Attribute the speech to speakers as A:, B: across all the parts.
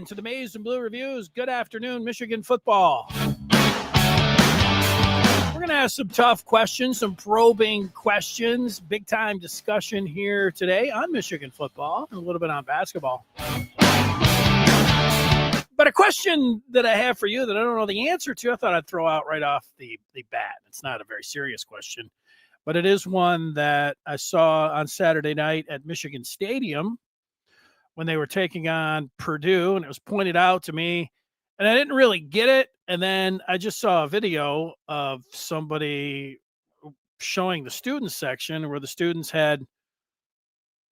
A: in to the Maize and Blue Reviews. Good afternoon, Michigan football. We're going to ask some tough questions, some probing questions, big-time discussion here today on Michigan football and a little bit on basketball. But a question that I have for you that I don't know the answer to, I thought I'd throw out right off the bat. It's not a very serious question, but it is one that I saw on Saturday night at Michigan Stadium when they were taking on Purdue, and it was pointed out to me, and I didn't really get it. And then I just saw a video of somebody showing the student section where the students had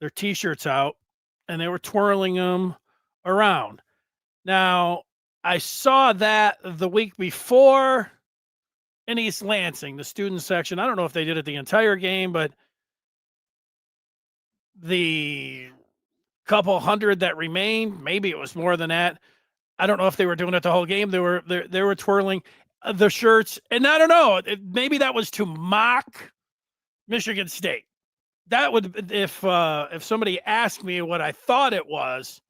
A: their T-shirts out, and they were twirling them around. Now, I saw that the week before in East Lansing, the student section. I don't know if they did it the entire game, but the couple hundred that remained, maybe it was more than that. I don't know if they were doing it the whole game. They were twirling the shirts, and I don't know. Maybe that was to mock Michigan State. That would, if somebody asked me what I thought it was,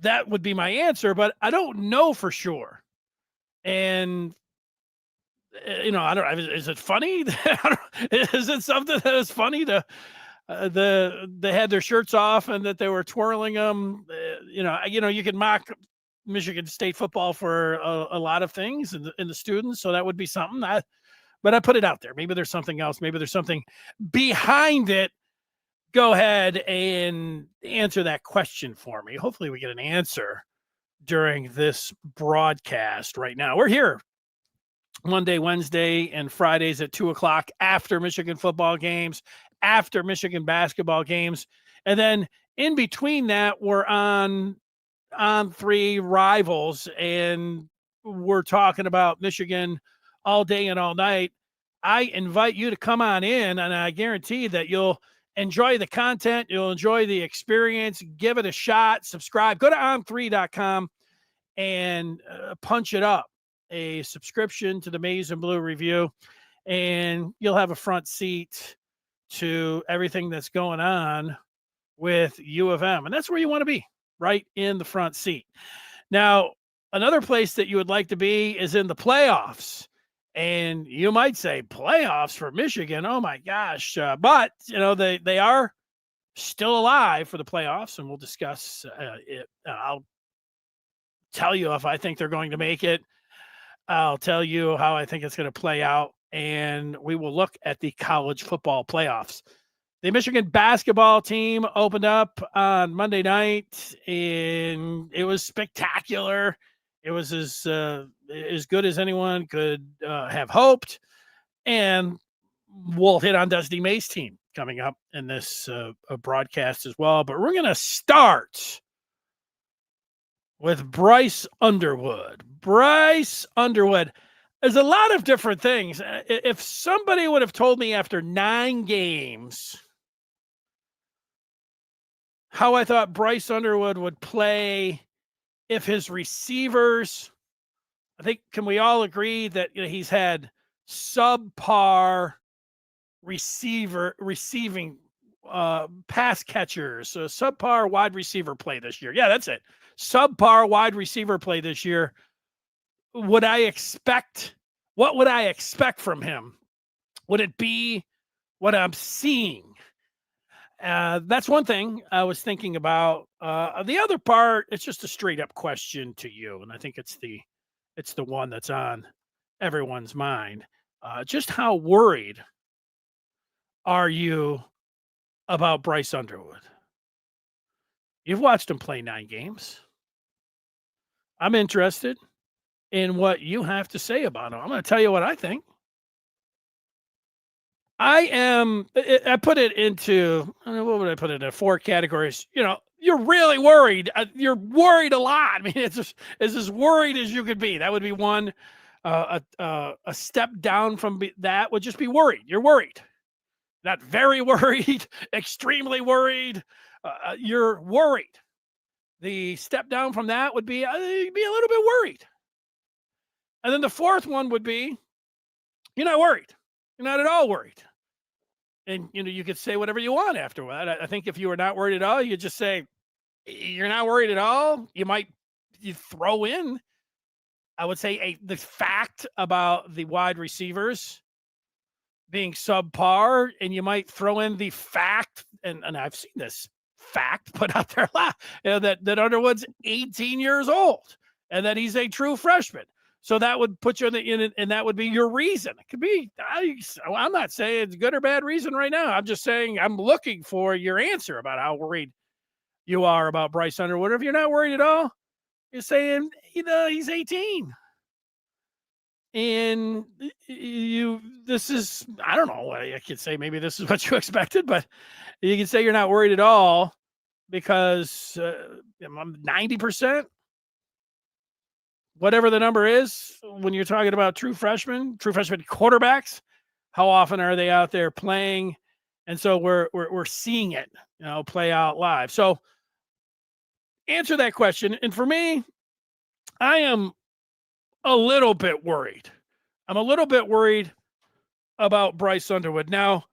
A: that would be my answer. But I don't know for sure. And I don't. Is it funny? Is it something that is funny to? They had their shirts off and that they were twirling them. You can mock Michigan State football for a lot of things in the students, so that would be something. But I put it out there. Maybe there's something else. Maybe there's something behind it. Go ahead and answer that question for me. Hopefully, we get an answer during this broadcast right now. We're here Monday, Wednesday, and Fridays at 2:00 after Michigan football games, after Michigan basketball games. And then in between that, we're on three rivals, and we're talking about Michigan all day and all night. I invite you to come on in, and I guarantee that you'll enjoy the content. You'll enjoy the experience. Give it a shot. Subscribe. Go to on3.com and punch it up. A subscription to the Maize and Blue Review, and you'll have a front seat to everything that's going on with U of M. And that's where you want to be, right in the front seat. Now, another place that you would like to be is in the playoffs. And you might say, playoffs for Michigan? Oh, my gosh. But, they are still alive for the playoffs, and we'll discuss it. I'll tell you if I think they're going to make it. I'll tell you how I think it's going to play out, and we will look at the college football playoffs. The Michigan basketball team opened up on Monday night, and it was spectacular. It was as good as anyone could have hoped, and we'll hit on Dusty May's team coming up in this broadcast as well. But we're going to start with Bryce Underwood. Bryce Underwood. There's a lot of different things. If somebody would have told me after 9 games how I thought Bryce Underwood would play, if his receivers, I think, can we all agree that he's had subpar receiving pass catchers, so subpar wide receiver play this year. Yeah, that's it. Subpar wide receiver play this year. What would I expect from him? Would it be what I'm seeing? That's one thing I was thinking about. The other part, it's just a straight up question to you. And I think it's the one that's on everyone's mind. Just how worried are you about Bryce Underwood? You've watched him play 9 games. I'm interested in what you have to say about him. I'm going to tell you what I think. I put it into, what would I put it in? 4 categories. You're really worried. You're worried a lot. I mean, it's as worried as you could be. That would be one. A step down from that would just be worried. You're worried. Not very worried, extremely worried. You're worried. The step down from that would be, be a little bit worried. And then the fourth one would be, you're not worried. You're not at all worried. And, you could say whatever you want after that. I think if you were not worried at all, you just say, you're not worried at all. You might you throw in, I would say, the fact about the wide receivers being subpar, and you might throw in the fact, and I've seen this fact put out there a lot, that Underwood's 18 years old and that he's a true freshman. So that would put you in it, and that would be your reason. It could be, I'm not saying it's good or bad reason right now. I'm just saying I'm looking for your answer about how worried you are about Bryce Underwood. If you're not worried at all, you're saying, he's 18. And this is, I don't know, I could say maybe this is what you expected, but you can say you're not worried at all because 90%, whatever the number is, when you're talking about true freshman quarterbacks, how often are they out there playing? And so we're seeing it, play out live. So answer that question. And for me, I am a little bit worried. I'm a little bit worried about Bryce Underwood. Now,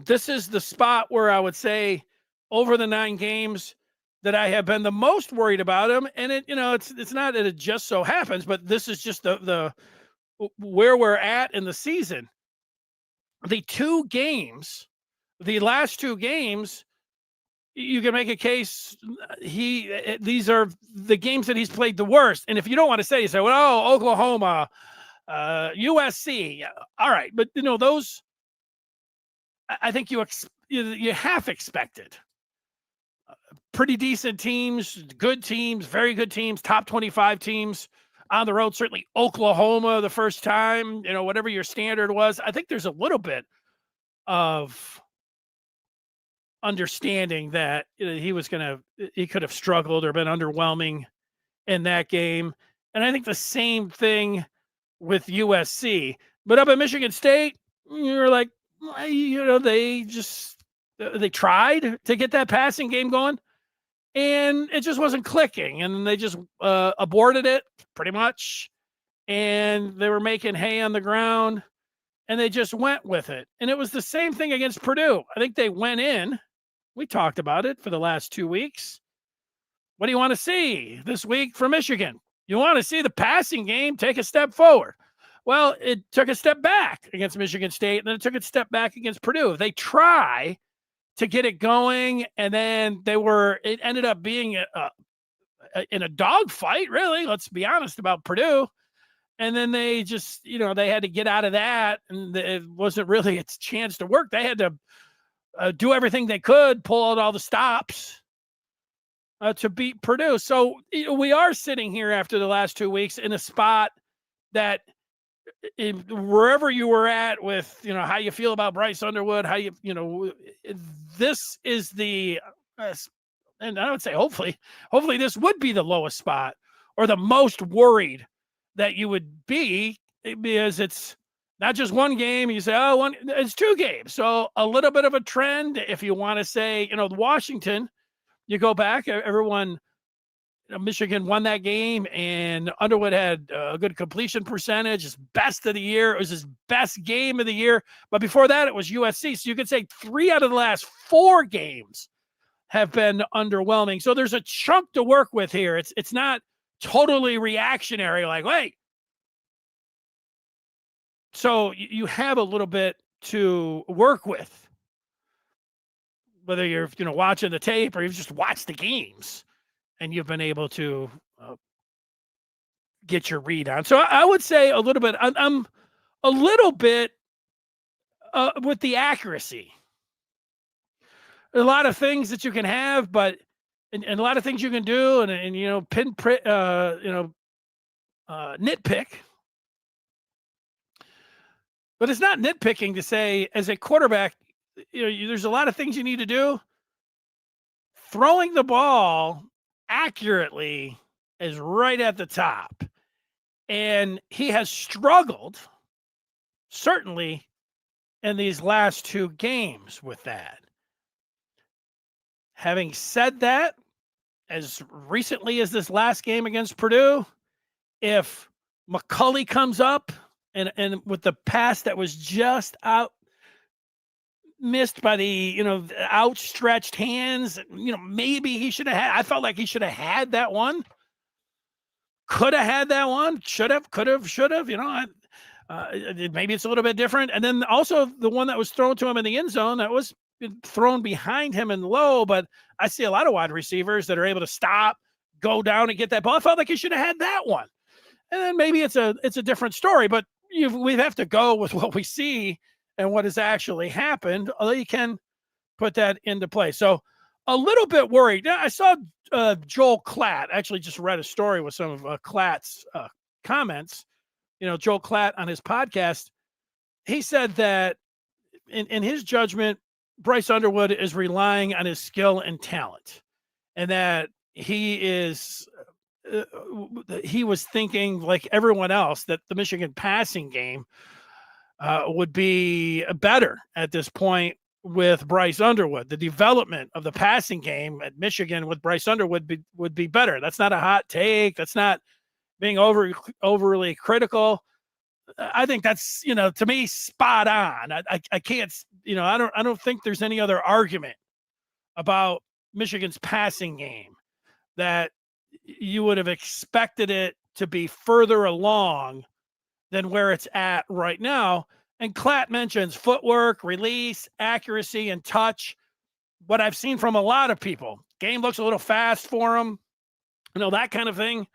A: this is the spot where I would say over the 9 games that I have been the most worried about him. And it's not that it just so happens, but this is just the where we're at in the season. The last 2 games, you can make a case. These are the games that he's played the worst. And if you don't want to say, you say, well, Oklahoma, USC. All right. But those, I think you half expected. Pretty decent teams, good teams, very good teams, top 25 teams on the road. Certainly Oklahoma the first time, whatever your standard was. I think there's a little bit of understanding that he could have struggled or been underwhelming in that game. And I think the same thing with USC. But up at Michigan State, you're like, they tried to get that passing game going, and it just wasn't clicking. And they just aborted it pretty much. And they were making hay on the ground, and they just went with it. And it was the same thing against Purdue. I think they went in. We talked about it for the last 2 weeks. What do you want to see this week from Michigan? You want to see the passing game take a step forward. Well, it took a step back against Michigan State, and then it took a step back against Purdue. They try to get it going, and then it ended up being in a dogfight, really. Let's be honest about Purdue. And then they just, they had to get out of that, and it wasn't really its chance to work. They had to do everything they could, pull out all the stops to beat Purdue. So we are sitting here after the last 2 weeks in a spot that wherever you were at with, how you feel about Bryce Underwood, this is the, and I would say hopefully this would be the lowest spot or the most worried that you would be, because it's not just one game. You say, it's 2 games. So a little bit of a trend. If you want to say, Washington, you go back, everyone, Michigan won that game, and Underwood had a good completion percentage, his best of the year. It was his best game of the year. But before that, it was USC. So you could say 3 out of the last 4 games have been underwhelming. So there's a chunk to work with here. It's not totally reactionary, like, wait. So you have a little bit to work with, whether you're watching the tape or you've just watched the games and you've been able to get your read on. So I would say a little bit. I'm a little bit with the accuracy. A lot of things that you can have, but and a lot of things you can do, and pinprick, nitpick. But it's not nitpicking to say, as a quarterback, there's a lot of things you need to do. Throwing the ball accurately is right at the top. And he has struggled, certainly, in these last 2 games with that. Having said that, as recently as this last game against Purdue, if McCulley comes up and with the pass that was just missed by the outstretched hands, maybe he should have had. I felt like he should have had that one. could have had that one, should have, could have, should have, maybe it's a little bit different. And then also the one that was thrown to him in the end zone that was thrown behind him and low, but I see a lot of wide receivers that are able to stop, go down and get that ball. I felt like he should have had that one. And then maybe it's a different story, but we have to go with what we see and what has actually happened, although you can put that into play. So a little bit worried. I saw Joel Klatt, actually just read a story with some of Klatt's comments. Joel Klatt on his podcast, he said that in his judgment, Bryce Underwood is relying on his skill and talent, and that he was thinking like everyone else that the Michigan passing game would be better at this point with Bryce Underwood. The development of the passing game at Michigan with Bryce Underwood would be better. That's not a hot take. That's not being overly critical. I think that's, to me, spot on. I can't, I don't think there's any other argument about Michigan's passing game that you would have expected it to be further along than where it's at right now. And Klatt mentions footwork, release, accuracy, and touch. What I've seen from a lot of people, game looks a little fast for him, that kind of thing.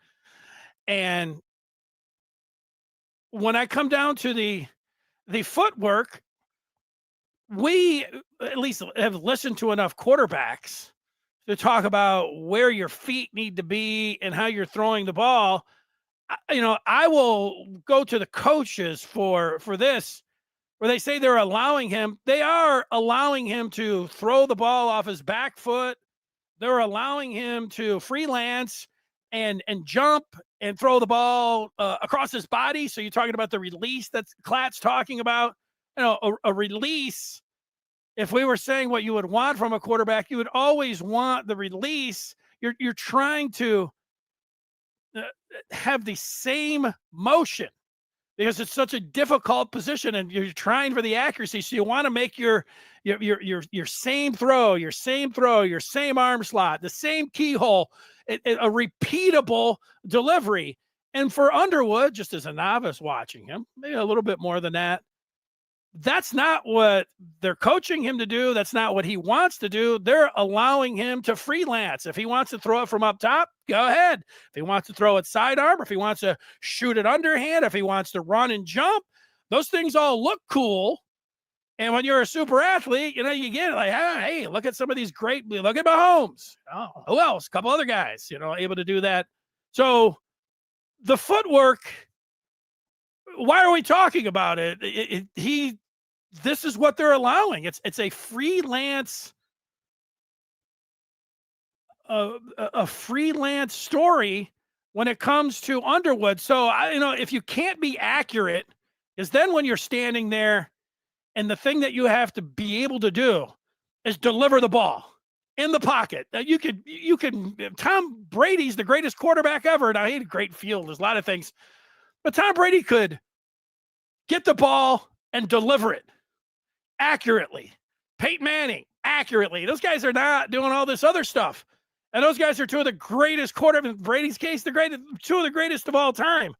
A: And when I come down to the footwork, we at least have listened to enough quarterbacks to talk about where your feet need to be and how you're throwing the ball. I will go to the coaches for this, where they say they are allowing him to throw the ball off his back foot. They're allowing him to freelance and jump and throw the ball across his body. So you're talking about the release that Klatt's talking about. A release. If we were saying what you would want from a quarterback, you would always want the release. You're trying to have the same motion because it's such a difficult position, and you're trying for the accuracy. So you want to make your same throw, your same arm slot, the same keyhole, a repeatable delivery. And for Underwood, just as a novice watching him, maybe a little bit more than that, that's not what they're coaching him to do. That's not what he wants to do. They're allowing him to freelance. If he wants to throw it from up top, go ahead. If he wants to throw it sidearm, if he wants to shoot it underhand, if he wants to run and jump, those things all look cool. And when you're a super athlete, you get it like, hey, look at some of these look at Mahomes. Oh, who else? A couple other guys, able to do that. So the footwork, why are we talking about it? This is what they're allowing. It's a freelance, a freelance story when it comes to Underwood. So if you can't be accurate, is then when you're standing there, and the thing that you have to be able to do is deliver the ball in the pocket. You can. Tom Brady's the greatest quarterback ever. Now he had a great field. There's a lot of things. But Tom Brady could get the ball and deliver it accurately. Peyton Manning, accurately. Those guys are not doing all this other stuff. And those guys are two of the greatest quarterbacks. In Brady's case, two of the greatest of all time.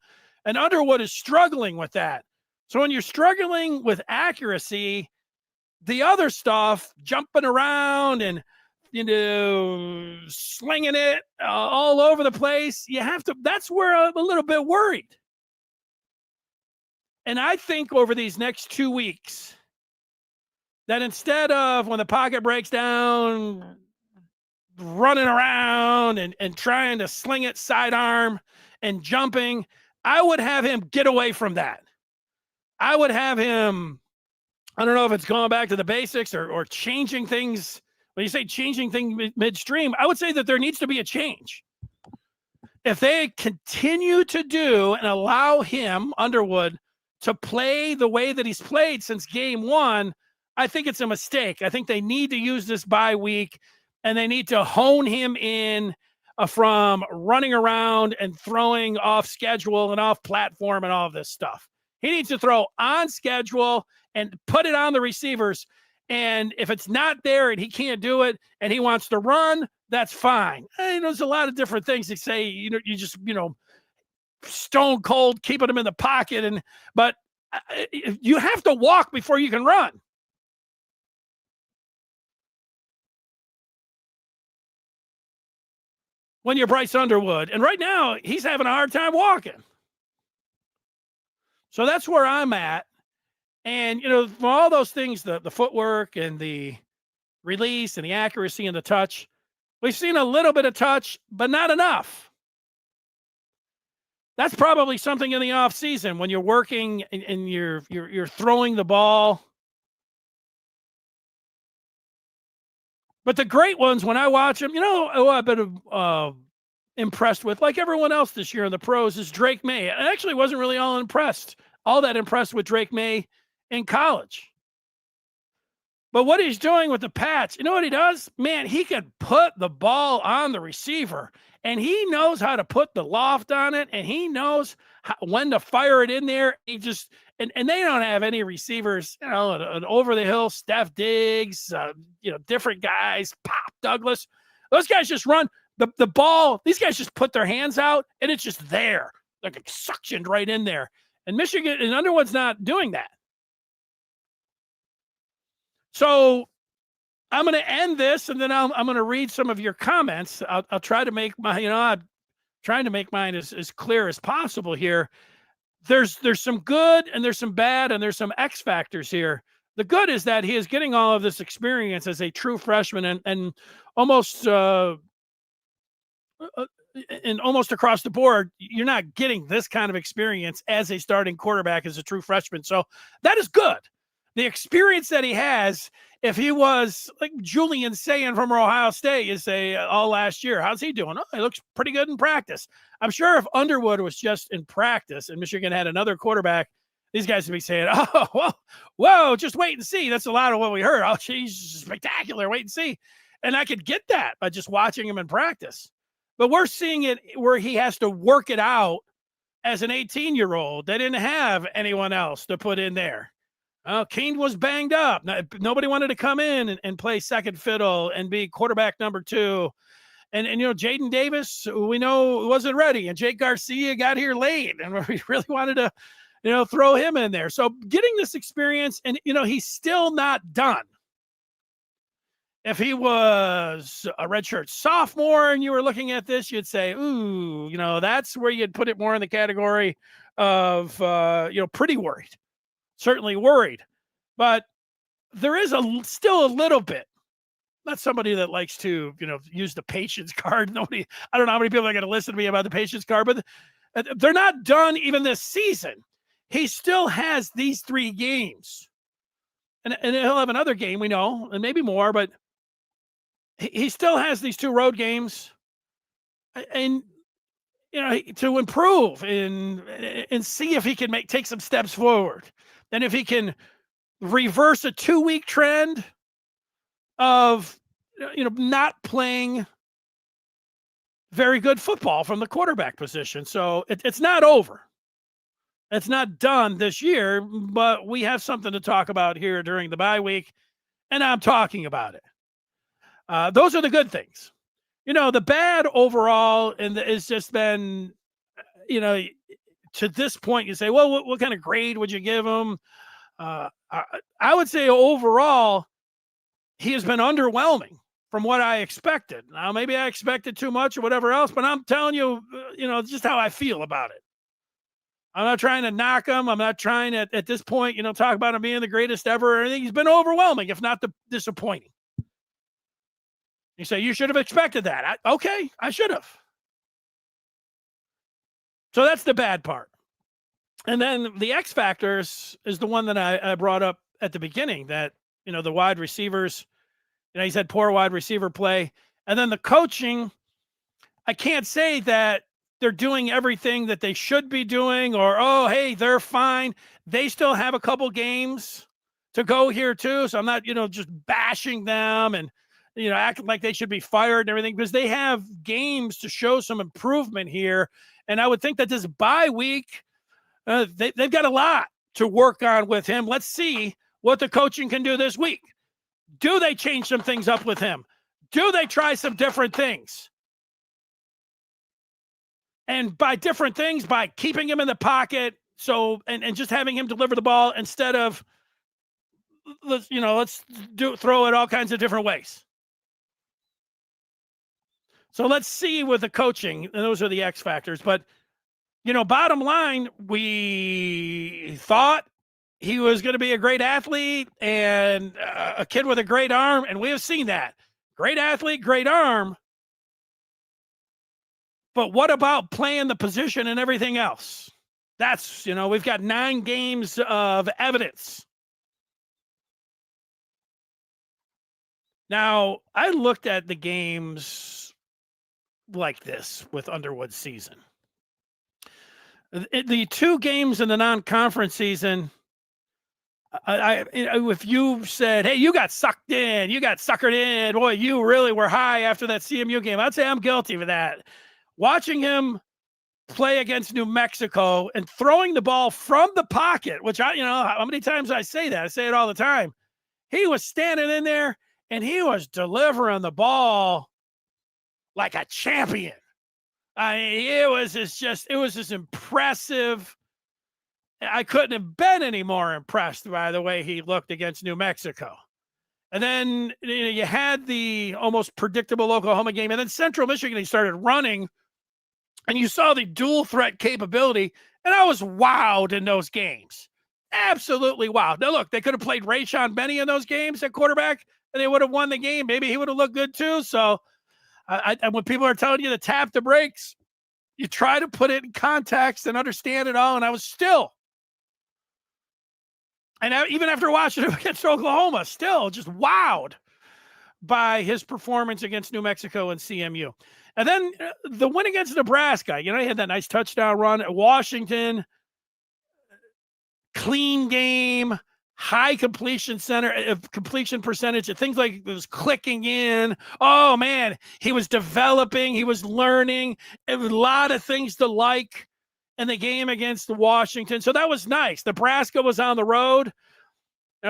A: And Underwood is struggling with that. So when you're struggling with accuracy, the other stuff, jumping around and slinging it all over the place, that's where I'm a little bit worried. And I think over these next 2 weeks, that instead of when the pocket breaks down, running around and trying to sling it sidearm and jumping, I would have him get away from that. I would have him, I don't know if it's going back to the basics or changing things. When you say changing things midstream, I would say that there needs to be a change. If they continue to do and allow him, Underwood, to play the way that he's played since game one, I think it's a mistake. I think they need to use this bye week, and they need to hone him in from running around and throwing off schedule and off platform and all of this stuff. He needs to throw on schedule and put it on the receivers. And if it's not there and he can't do it and he wants to run, that's fine. There's a lot of different things to say. You just stone cold, keeping him in the pocket. But you have to walk before you can run. When you're Bryce Underwood. And right now, he's having a hard time walking. So that's where I'm at. And, from all those things, the footwork and the release and the accuracy and the touch, we've seen a little bit of touch, but not enough. That's probably something in the off season when you're working and you're throwing the ball. But the great ones, when I watch them, I've been impressed with, like everyone else this year in the pros, is Drake May. I actually wasn't really all that impressed with Drake May in college. But what he's doing with the Pats, you know what he does? Man, he can put the ball on the receiver, and he knows how to put the loft on it, and he knows when to fire it in there. He just and they don't have any receivers, an over the hill Steph Diggs, different guys, Pop Douglas. Those guys just run the ball. These guys just put their hands out, and it's just there, like it's suctioned right in there. And Michigan and Underwood's not doing that. So I'm going to end this, and then I'm going to read some of your comments. I'll try to make I'm trying to make mine as clear as possible here. There's some good and there's some bad and there's some X factors here. The good is that he is getting all of this experience as a true freshman and almost almost across the board, you're not getting this kind of experience as a starting quarterback as a true freshman. So that is good. The experience that he has, if he was like Julian Sayin from Ohio State, you say all last year, how's he doing? Oh, he looks pretty good in practice. I'm sure if Underwood was just in practice and Michigan had another quarterback, these guys would be saying, oh, well, whoa, just wait and see. That's a lot of what we heard. Oh, geez, spectacular. Wait and see. And I could get that by just watching him in practice. But we're seeing it where he has to work it out as an 18-year-old. They didn't have anyone else to put in there. Kane was banged up. Nobody wanted to come in and play second fiddle and be quarterback number 2. And Jaden Davis, we know, wasn't ready. And Jake Garcia got here late. And we really wanted to, throw him in there. So getting this experience, and, he's still not done. If he was a redshirt sophomore and you were looking at this, you'd say, ooh, that's where you'd put it more in the category of, pretty worried. Certainly worried, but there is still a little bit. Not somebody that likes to, use the patience card. I don't know how many people are going to listen to me about the patience card, but they're not done even this season. He still has these 3 games, and he'll have another game, we know, and maybe more, but he still has these 2 road games, and to improve and see if he can take some steps forward. And if he can reverse a 2-week trend of, not playing very good football from the quarterback position. So it's not over. It's not done this year, but we have something to talk about here during the bye week, and I'm talking about it. Those are the good things. The bad overall, and it's just been, to this point, you say, well, what kind of grade would you give him? I would say overall, he has been underwhelming from what I expected. Now, maybe I expected too much or whatever else, but I'm telling you, just how I feel about it. I'm not trying to knock him. I'm not trying to, at this point, talk about him being the greatest ever or anything. He's been overwhelming, if not disappointing. You say, you should have expected that. Okay, I should have. So that's the bad part. And then the X factors is the one that I brought up at the beginning, that, the wide receivers, he's had poor wide receiver play. And then the coaching, I can't say that they're doing everything that they should be doing or, oh, hey, they're fine. They still have a couple games to go here too. So I'm not, just bashing them and, acting like they should be fired and everything, because they have games to show some improvement here. And I would think that this bye week, they've got a lot to work on with him. Let's see what the coaching can do this week. Do they change some things up with him? Do they try some different things? And by different things, by keeping him in the pocket, and just having him deliver the ball instead of let's throw it all kinds of different ways. So let's see with the coaching, and those are the X factors. But bottom line, we thought he was going to be a great athlete and a kid with a great arm, and we have seen that. Great athlete, great arm. But what about playing the position and everything else? That's, we've got 9 games of evidence. Now, I looked at the games like this with Underwood's season. The 2 games in the non-conference season, if you said, hey, you got sucked in, you got suckered in, boy, you really were high after that CMU game, I'd say I'm guilty of that. Watching him play against New Mexico and throwing the ball from the pocket, which how many times I say that? I say it all the time. He was standing in there and he was delivering the ball like a champion. I mean, it was just impressive. I couldn't have been any more impressed by the way he looked against New Mexico. And then you had the almost predictable Oklahoma game, and then Central Michigan, he started running, and you saw the dual threat capability, and I was wowed in those games. Absolutely wowed. Now, look, they could have played Rayshon Benny in those games at quarterback, and they would have won the game. Maybe he would have looked good too. So when people are telling you to tap the brakes, you try to put it in context and understand it all, and I was still, and even after watching him against Oklahoma, still just wowed by his performance against New Mexico and CMU. And then the win against Nebraska, he had that nice touchdown run at Washington, clean game, high completion percentage, things like it was clicking in. Oh man, he was developing, he was learning, a lot of things to like in the game against Washington. So that was nice. Nebraska was on the road.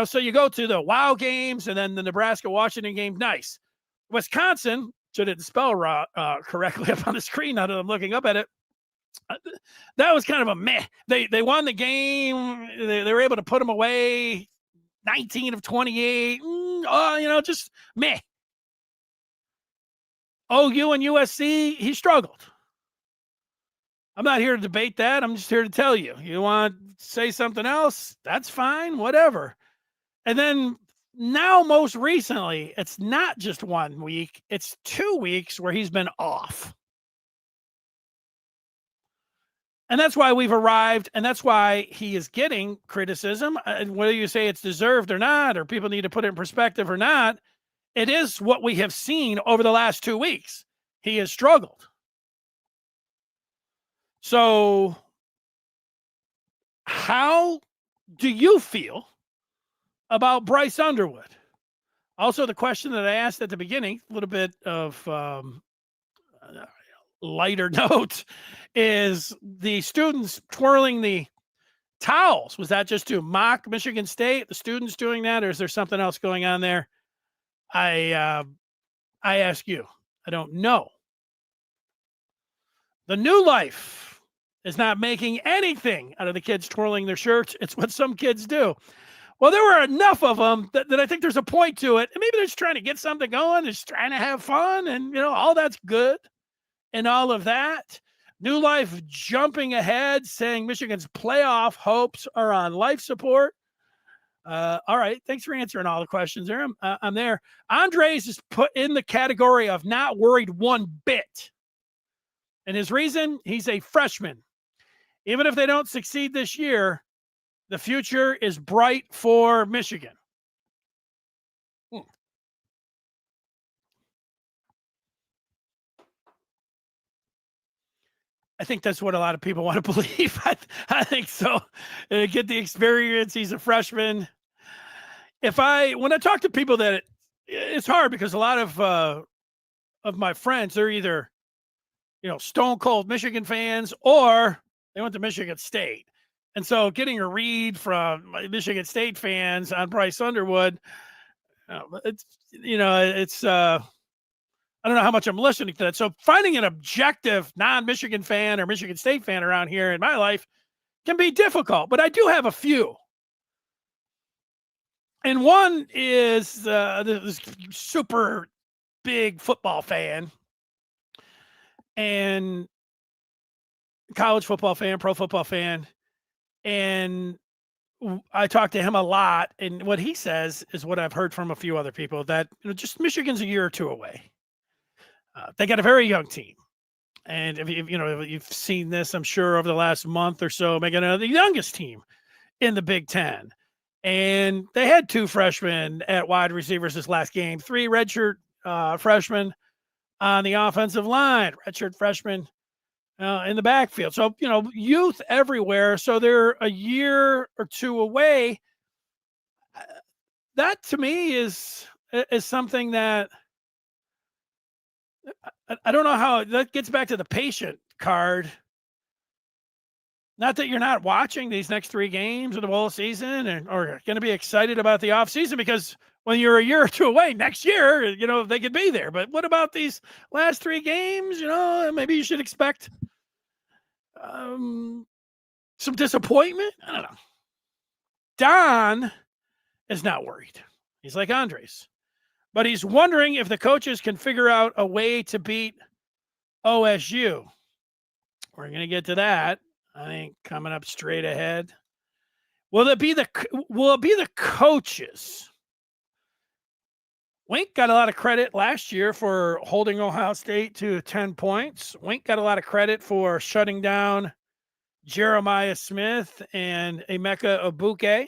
A: So you go to the wow games and then the Nebraska-Washington game. Nice. Wisconsin, so I didn't spell correctly up on the screen now that I'm looking up at it. That was kind of a meh. They won the game. They were able to put them away. 19 of 28. Just meh. OU and USC, he struggled. I'm not here to debate that. I'm just here to tell you. You want to say something else? That's fine. Whatever. And then now, most recently, it's not just 1 week. It's 2 weeks where he's been off. And that's why we've arrived, and that's why he is getting criticism. Whether you say it's deserved or not, or people need to put it in perspective or not, it is what we have seen over the last 2 weeks. He has struggled. So how do you feel about Bryce Underwood? Also, the question that I asked at the beginning, a little bit of lighter note, is the students twirling the towels. Was that just to mock Michigan State, the students doing that, or is there something else going on there? I ask you. I don't know. The New Life is not making anything out of the kids twirling their shirts. It's what some kids do. Well, there were enough of them that I think there's a point to it. And maybe they're just trying to get something going. They're just trying to have fun. And, all that's good and all of that. New Life jumping ahead, saying Michigan's playoff hopes are on life support. All right. Thanks for answering all the questions there. I'm there. Andres is put in the category of not worried one bit. And his reason, he's a freshman. Even if they don't succeed this year, the future is bright for Michigan. I think that's what a lot of people want to believe. I think so. Get the experience. He's a freshman. When I talk to people that it's hard because a lot of my friends, they're either, stone cold Michigan fans or they went to Michigan State. And so getting a read from Michigan State fans on Bryce Underwood, it's I don't know how much I'm listening to that. So finding an objective non-Michigan fan or Michigan State fan around here in my life can be difficult, but I do have a few. And one is this super big football fan and college football fan, pro football fan. And I talk to him a lot. And what he says is what I've heard from a few other people, that just Michigan's a year or two away. They got a very young team. And if you've seen this, I'm sure, over the last month or so, making the youngest team in the Big Ten. And they had 2 freshmen at wide receivers this last game, 3 redshirt freshmen on the offensive line, redshirt freshmen in the backfield. So, youth everywhere. So they're a year or 2 away. That to me is something that I don't know how that gets back to the patient card. Not that you're not watching these next 3 games of the bowl season or going to be excited about the offseason, because when you're a year or 2 away next year, they could be there. But what about these last 3 games? Maybe you should expect some disappointment. I don't know. Don is not worried. He's like Andres, but he's wondering if the coaches can figure out a way to beat OSU. We're going to get to that, I think, coming up straight ahead. Will it be the coaches? Wink got a lot of credit last year for holding Ohio State to 10 points. Wink got a lot of credit for shutting down Jeremiah Smith and Emeka Egbuka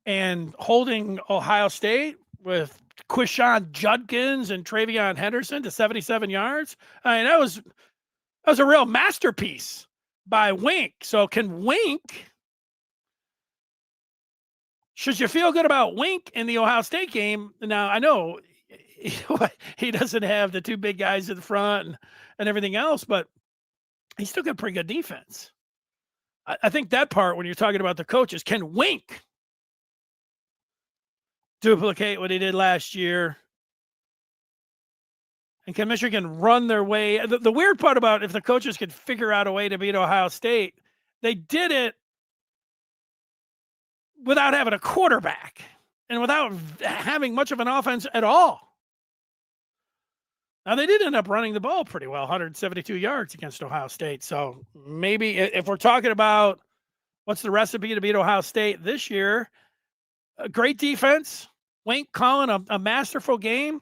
A: and holding Ohio State with Quishon Judkins and Travion Henderson to 77 yards. I mean, that was a real masterpiece by Wink. So can Wink, should you feel good about Wink in the Ohio State game? Now, I know he doesn't have the 2 big guys in the front and everything else, but he's still got pretty good defense. I think that part, when you're talking about the coaches, can Wink duplicate what he did last year? And can Michigan run their way? The weird part about if the coaches could figure out a way to beat Ohio State, they did it without having a quarterback and without having much of an offense at all. Now, they did end up running the ball pretty well, 172 yards against Ohio State. So maybe if we're talking about what's the recipe to beat Ohio State this year, a great defense, Wink calling a masterful game,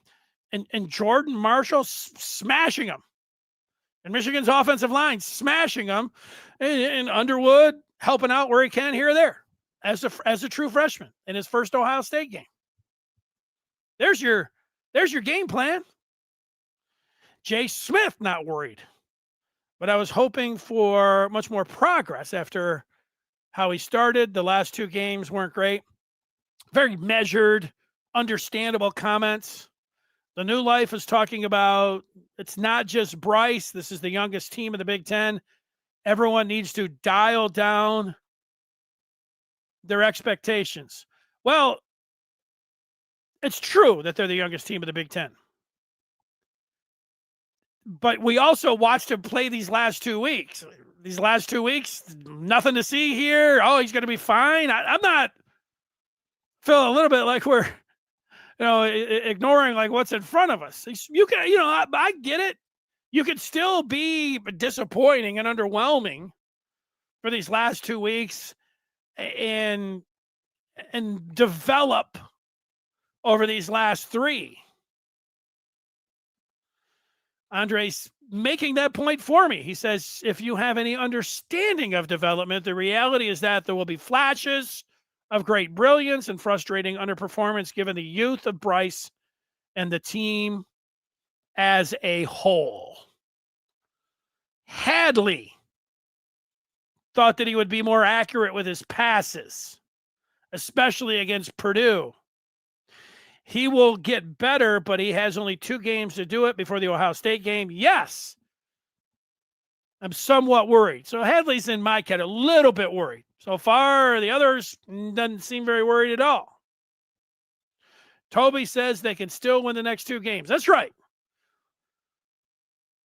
A: and Jordan Marshall smashing them. And Michigan's offensive line smashing them. And Underwood helping out where he can here or there as a true freshman in his first Ohio State game. There's your game plan. Jay Smith not worried. But I was hoping for much more progress after how he started. The last 2 games weren't great. Very measured, understandable comments. The New Life is talking about it's not just Bryce. This is the youngest team in the Big Ten. Everyone needs to dial down their expectations. Well, it's true that they're the youngest team in the Big Ten. But we also watched him play these last 2 weeks. These last 2 weeks, nothing to see here. Oh, he's going to be fine. I'm not feeling a little bit like we're, ignoring like what's in front of us. You can, I get it. You could still be disappointing and underwhelming for these last 2 weeks and develop over these last 3. Andre's making that point for me. He says, if you have any understanding of development, the reality is that there will be flashes of great brilliance and frustrating underperformance given the youth of Bryce and the team as a whole. Hadley thought that he would be more accurate with his passes, especially against Purdue. He will get better, but he has only 2 games to do it before the Ohio State game. Yes, I'm somewhat worried. So Hadley's in my cat, a little bit worried. So far, the others doesn't seem very worried at all. Toby says they can still win the next 2 games. That's right.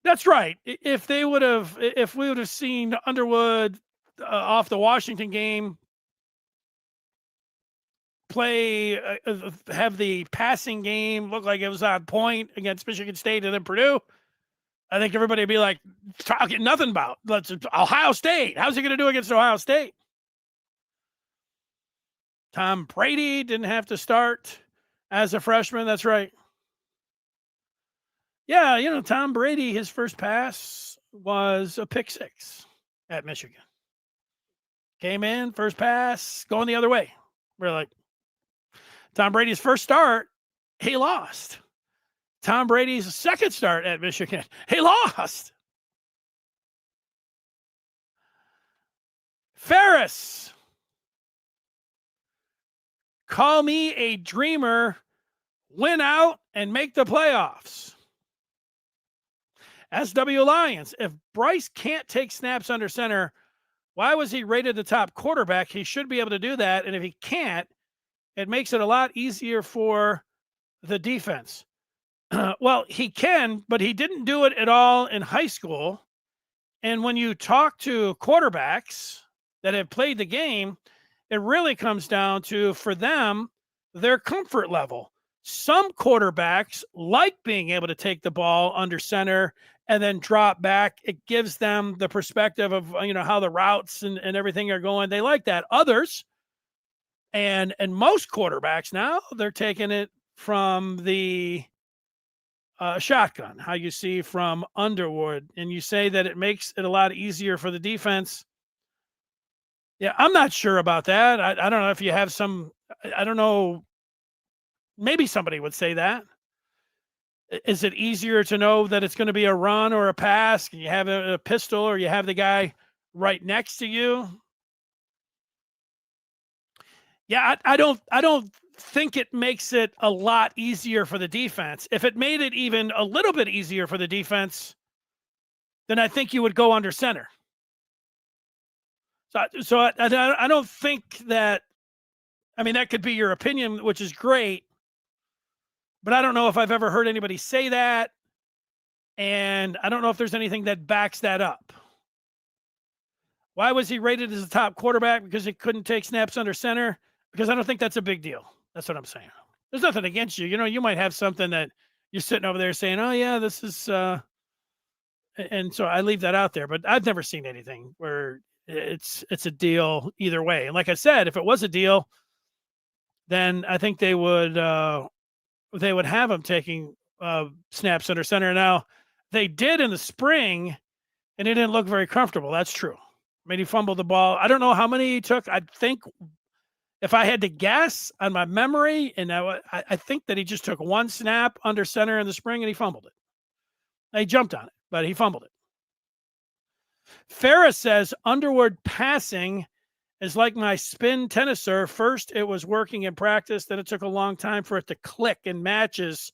A: That's right. If we would have seen Underwood off the Washington game play, have the passing game look like it was on point against Michigan State and then Purdue, I think everybody would be like, talking nothing about. Ohio State. How's he going to do against Ohio State? Tom Brady didn't have to start as a freshman. That's right. Yeah, Tom Brady, his first pass was a pick 6 at Michigan. Came in, first pass, going the other way. We're like, Tom Brady's first start, he lost. Tom Brady's second start at Michigan, he lost. Ferris, call me a dreamer, win out and make the playoffs. SW Lions, if Bryce can't take snaps under center, why was he rated the top quarterback? He should be able to do that. And if he can't, it makes it a lot easier for the defense. Well, he can, but he didn't do it at all in high school. And when you talk to quarterbacks that have played the game, it really comes down to, for them, their comfort level. Some quarterbacks like being able to take the ball under center and then drop back. It gives them the perspective of, how the routes and everything are going. They like that. Others, and most quarterbacks now, they're taking it from the shotgun, how you see from Underwood, and you say that it makes it a lot easier for the defense. Yeah, I'm not sure about that. I don't know if you have some, I don't know, maybe somebody would say that. Is it easier to know that it's going to be a run or a pass? Can you have a pistol or you have the guy right next to you? Yeah, I don't think it makes it a lot easier for the defense. If it made it even a little bit easier for the defense, then I think you would go under center. So I don't think that, that could be your opinion, which is great, but I don't know if I've ever heard anybody say that, and I don't know if there's anything that backs that up. Why was he rated as a top quarterback? Because he couldn't take snaps under center? Because I don't think that's a big deal. That's what I'm saying. There's nothing against you. You might have something that you're sitting over there saying, oh, yeah, this is and so I leave that out there. But I've never seen anything where it's a deal either way. And like I said, if it was a deal, then I think they would have him taking snaps under center. Now, they did in the spring, and it didn't look very comfortable. That's true. He fumbled the ball. I don't know how many he took. I think, if I had to guess on my memory, and I think that he just took 1 snap under center in the spring and he fumbled it. He jumped on it, but he fumbled it. Ferris says, Underwood passing is like my spin tenniser. First, it was working in practice. Then it took a long time for it to click in matches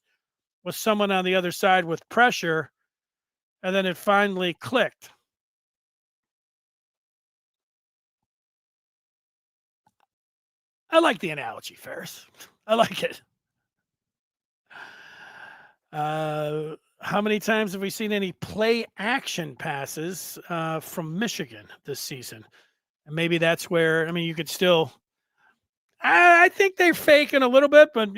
A: with someone on the other side with pressure. And then it finally clicked. I like the analogy, Ferris. I like it. How many times have we seen any play action passes from Michigan this season? And maybe that's where, you could still, I think they're faking a little bit, but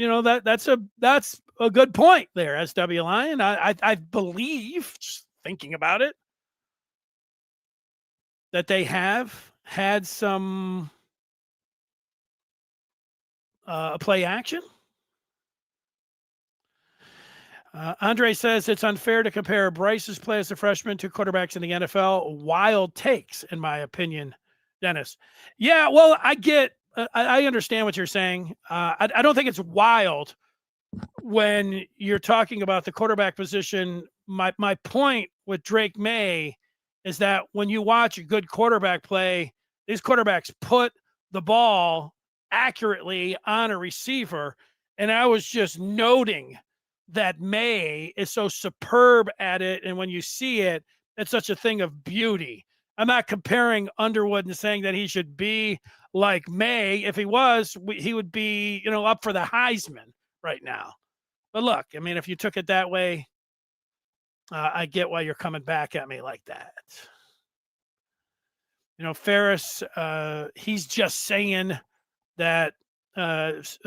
A: that's a good point there, SW Lion. I believe, just thinking about it, that they have had some play action. Andre says it's unfair to compare Bryce's play as a freshman to quarterbacks in the NFL. Wild takes, in my opinion, Dennis. Yeah, well, I understand what you're saying. I don't think it's wild when you're talking about the quarterback position. My point with Drake May is that when you watch a good quarterback play, these quarterbacks put the ball accurately on a receiver. And I was just noting that May is so superb at it. And when you see it, it's such a thing of beauty. I'm not comparing Underwood and saying that he should be like May. If he was, he would be, up for the Heisman, right now. But look, I mean, if you took it that way, I get why you're coming back at me like that. Ferris, he's just saying that,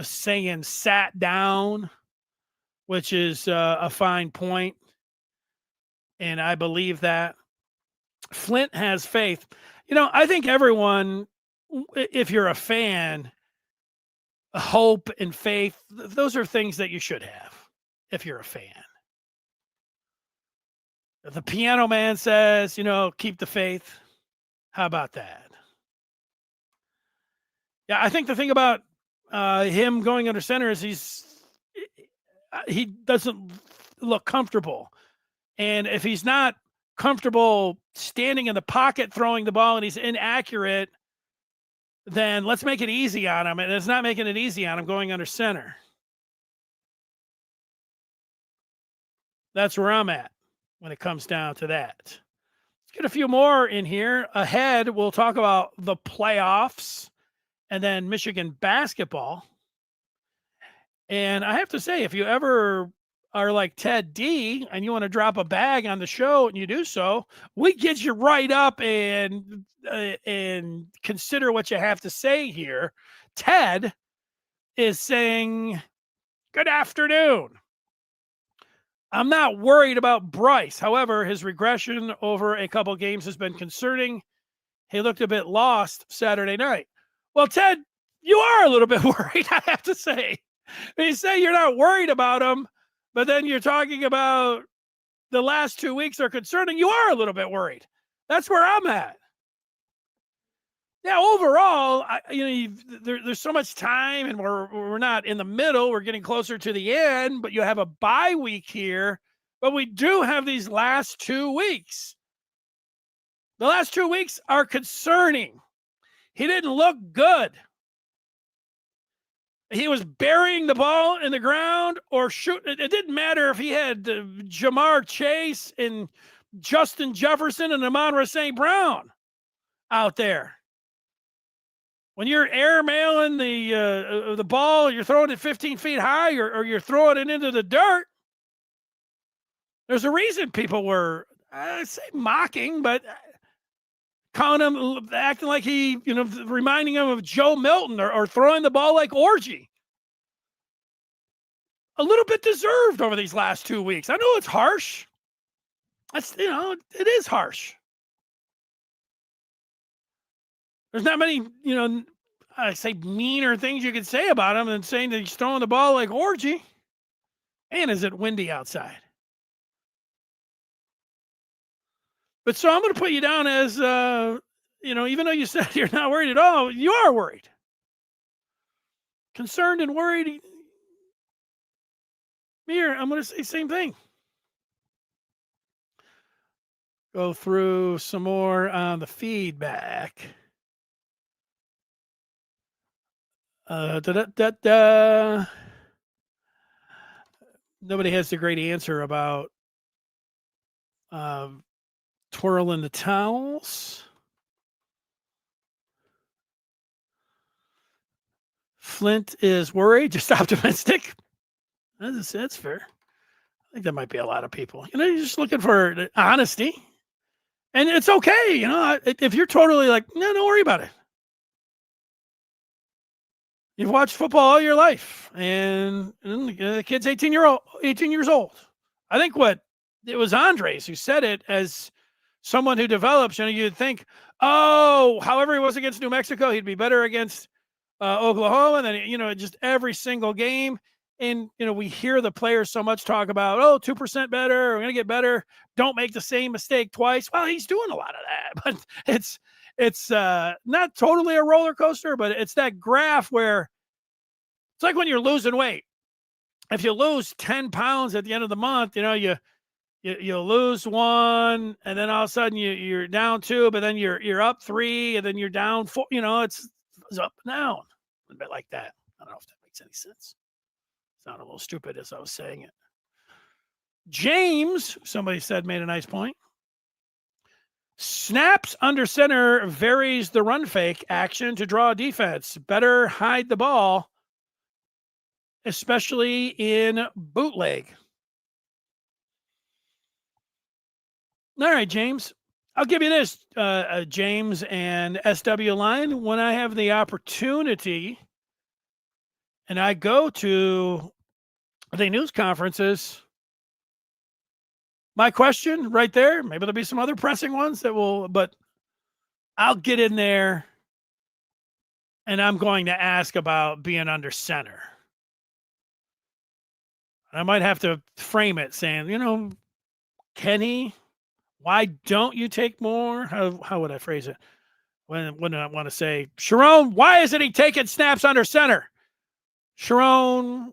A: saying sat down, which is a fine point, and I believe that. Flint has faith. I think everyone, if you're a fan, hope and faith, those are things that you should have if you're a fan. If the piano man says, keep the faith, how about that? Yeah, I think the thing about him going under center is he doesn't look comfortable. And if he's not comfortable standing in the pocket throwing the ball and he's inaccurate, then let's make it easy on him. And it's not making it easy on him going under center. That's where I'm at when it comes down to that. Let's get a few more in here. Ahead, we'll talk about the playoffs and then Michigan basketball. And I have to say, if you ever are like Ted D and you want to drop a bag on the show and you do so, we get you right up and consider what you have to say here. Ted is saying, good afternoon. I'm not worried about Bryce. However, his regression over a couple games has been concerning. He looked a bit lost Saturday night. Well, Ted, you are a little bit worried, I have to say. You say you're not worried about him, but then you're talking about the last 2 weeks are concerning. You are a little bit worried. That's where I'm at. Yeah, overall, there's so much time, and we're not in the middle. We're getting closer to the end, but you have a bye week here. But we do have these last 2 weeks. The last 2 weeks are concerning. He didn't look good. He was burying the ball in the ground or shooting. It didn't matter if he had Jamar Chase and Justin Jefferson and Amon-Ra St. Brown out there. When you're airmailing the ball, you're throwing it 15 feet high or you're throwing it into the dirt, there's a reason people were, I'd say mocking, but calling him, acting like he, reminding him of Joe Milton or throwing the ball like Orgy. A little bit deserved over these last 2 weeks. I know it's harsh. It is harsh. There's not many, I say meaner things you could say about him than saying that he's throwing the ball like Orgy. And is it windy outside? But so I'm going to put you down as, even though you said you're not worried at all, you are worried. Concerned and worried. Here, I'm going to say the same thing. Go through some more on the feedback. Nobody has the great answer about twirling the towels. Flint is worried, just optimistic. That's fair. I think that might be a lot of people. You're just looking for honesty. And it's okay, if you're totally like, no, don't worry about it. You've watched football all your life, and the kid's 18 years old. I think it was Andres who said it as someone who develops. You'd think, however he was against New Mexico, he'd be better against Oklahoma. And then just every single game. And we hear the players so much talk about 2% better. We're gonna get better. Don't make the same mistake twice. Well, he's doing a lot of that, but it's not totally a roller coaster, but it's that graph where it's like when you're losing weight. If you lose 10 pounds at the end of the month, you lose 1, and then all of a sudden you're down 2, but then you're up 3, and then you're down 4. It's up and down a bit like that. I don't know if that makes any sense. Sound a little stupid as I was saying it. James, somebody said, made a nice point. Snaps under center varies the run fake action to draw defense. Better hide the ball especially in bootleg. All right, James. I'll give you this, James and SW Line. When I have the opportunity and I go to the news conferences, my question right there, maybe there'll be some other pressing ones but I'll get in there and I'm going to ask about being under center. I might have to frame it saying, Kenny, why don't you take more? How would I phrase it? When I want to say, Sharon, why isn't he taking snaps under center? Sharon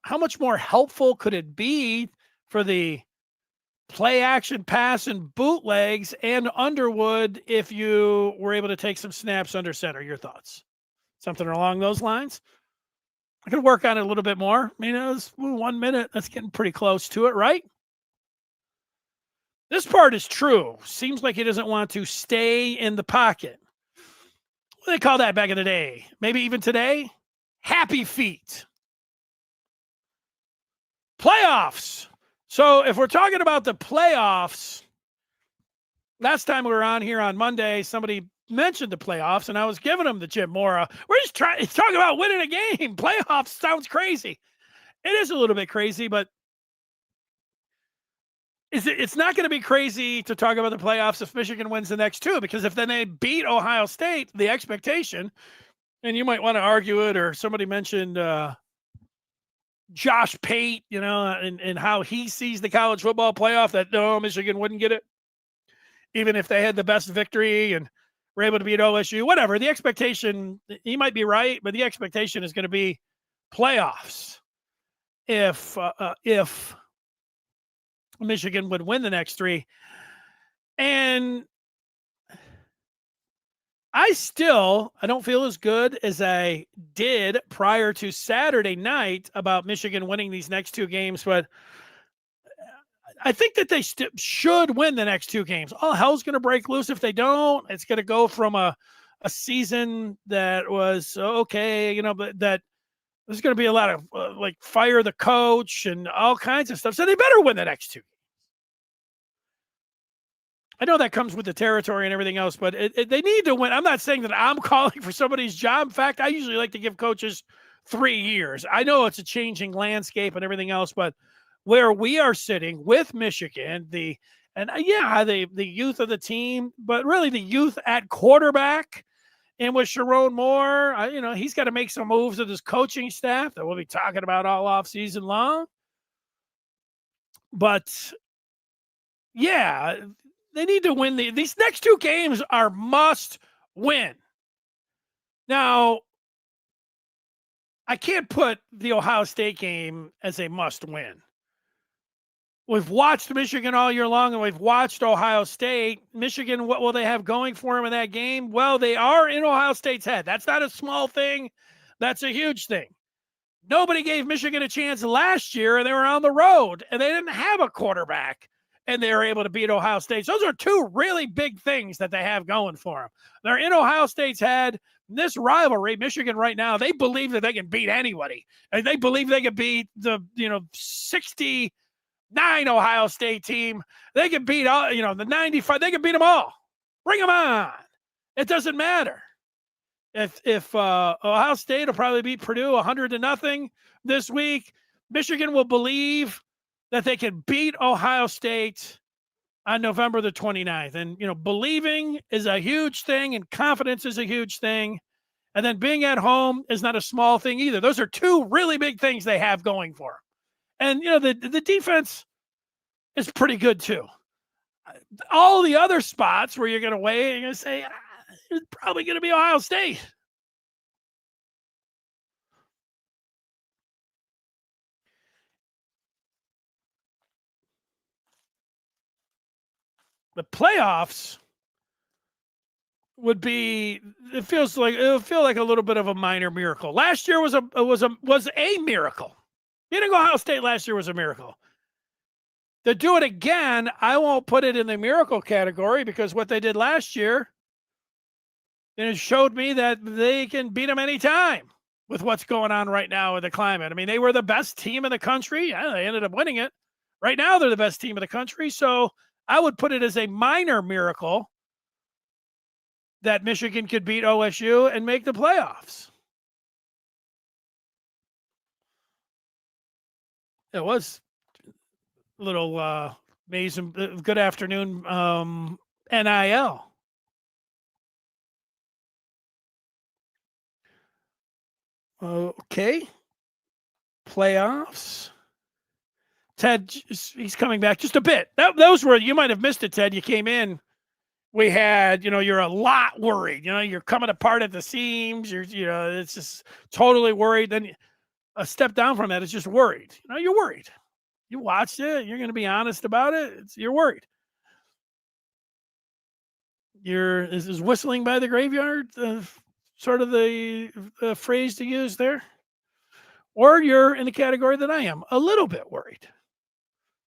A: how much more helpful could it be for the play action pass and bootlegs and Underwood if you were able to take some snaps under center? Your thoughts? Something along those lines? I could work on it a little bit more. It's 1 minute. That's getting pretty close to it, right? This part is true. Seems like he doesn't want to stay in the pocket. What do they call that back in the day? Maybe even today? Happy feet. Playoffs. So if we're talking about the playoffs, last time we were on here on Monday, somebody mentioned the playoffs, and I was giving them the Jim Mora. We're just talking about winning a game. Playoffs sounds crazy. It is a little bit crazy, but it's not going to be crazy to talk about the playoffs if Michigan wins the next two, because if then they beat Ohio State, the expectation, and you might want to argue it, or somebody mentioned Josh Pate, and how he sees the college football playoff, that no, Michigan wouldn't get it, even if they had the best victory and were able to beat OSU, whatever. The expectation, he might be right, but the expectation is going to be playoffs. If Michigan would win the next three. And I don't feel as good as I did prior to Saturday night about Michigan winning these next two games, but I think that they should win the next two games. All hell's going to break loose if they don't. It's going to go from a season that was okay, but that there's going to be a lot of fire the coach and all kinds of stuff. So they better win the next two. I know that comes with the territory and everything else, but they need to win. I'm not saying that I'm calling for somebody's job. In fact, I usually like to give coaches 3 years. I know it's a changing landscape and everything else, but where we are sitting with Michigan, the youth of the team, but really the youth at quarterback, and with Sharon Moore, he's got to make some moves with his coaching staff that we'll be talking about all off season long. But yeah, they need to win. These next two games are must win. Now, I can't put the Ohio State game as a must win. We've watched Michigan all year long, and we've watched Ohio State. Michigan, what will they have going for them in that game? Well, they are in Ohio State's head. That's not a small thing. That's a huge thing. Nobody gave Michigan a chance last year, and they were on the road, and they didn't have a quarterback, and they were able to beat Ohio State. So those are two really big things that they have going for them. They're in Ohio State's head. This rivalry, Michigan right now, they believe that they can beat anybody. And they believe they can beat the 69 Ohio State team. They can beat all, the 95. They can beat them all. Bring them on. It doesn't matter. If Ohio State will probably beat Purdue 100-0 this week, Michigan will believe that they can beat Ohio State on November the 29th. And, believing is a huge thing, and confidence is a huge thing. And then being at home is not a small thing either. Those are two really big things they have going for them. And, the defense is pretty good too. All the other spots where you're going to weigh, you're going to say, it's probably going to be Ohio State. The playoffs would be, it'll feel like a little bit of a minor miracle. Last year was a miracle. Beating Ohio State last year was a miracle. To do it again, I won't put it in the miracle category, because what they did last year And it showed me that they can beat them anytime with what's going on right now with the climate. I mean, they were the best team in the country. Yeah, they ended up winning it. Right now, they're the best team in the country. So I would put it as a minor miracle that Michigan could beat OSU and make the playoffs. It was a little amazing. Good afternoon, NIL. Okay. Playoffs. Ted, he's coming back just a bit. Those were, you might have missed it, Ted. You came in. We had, you're a lot worried. You're coming apart at the seams. It's just totally worried. Then a step down from that is just worried. You're worried. You watched it. You're going to be honest about it. You're worried. Is whistling by the graveyard sort of the phrase to use there? Or you're in the category that I am, a little bit worried.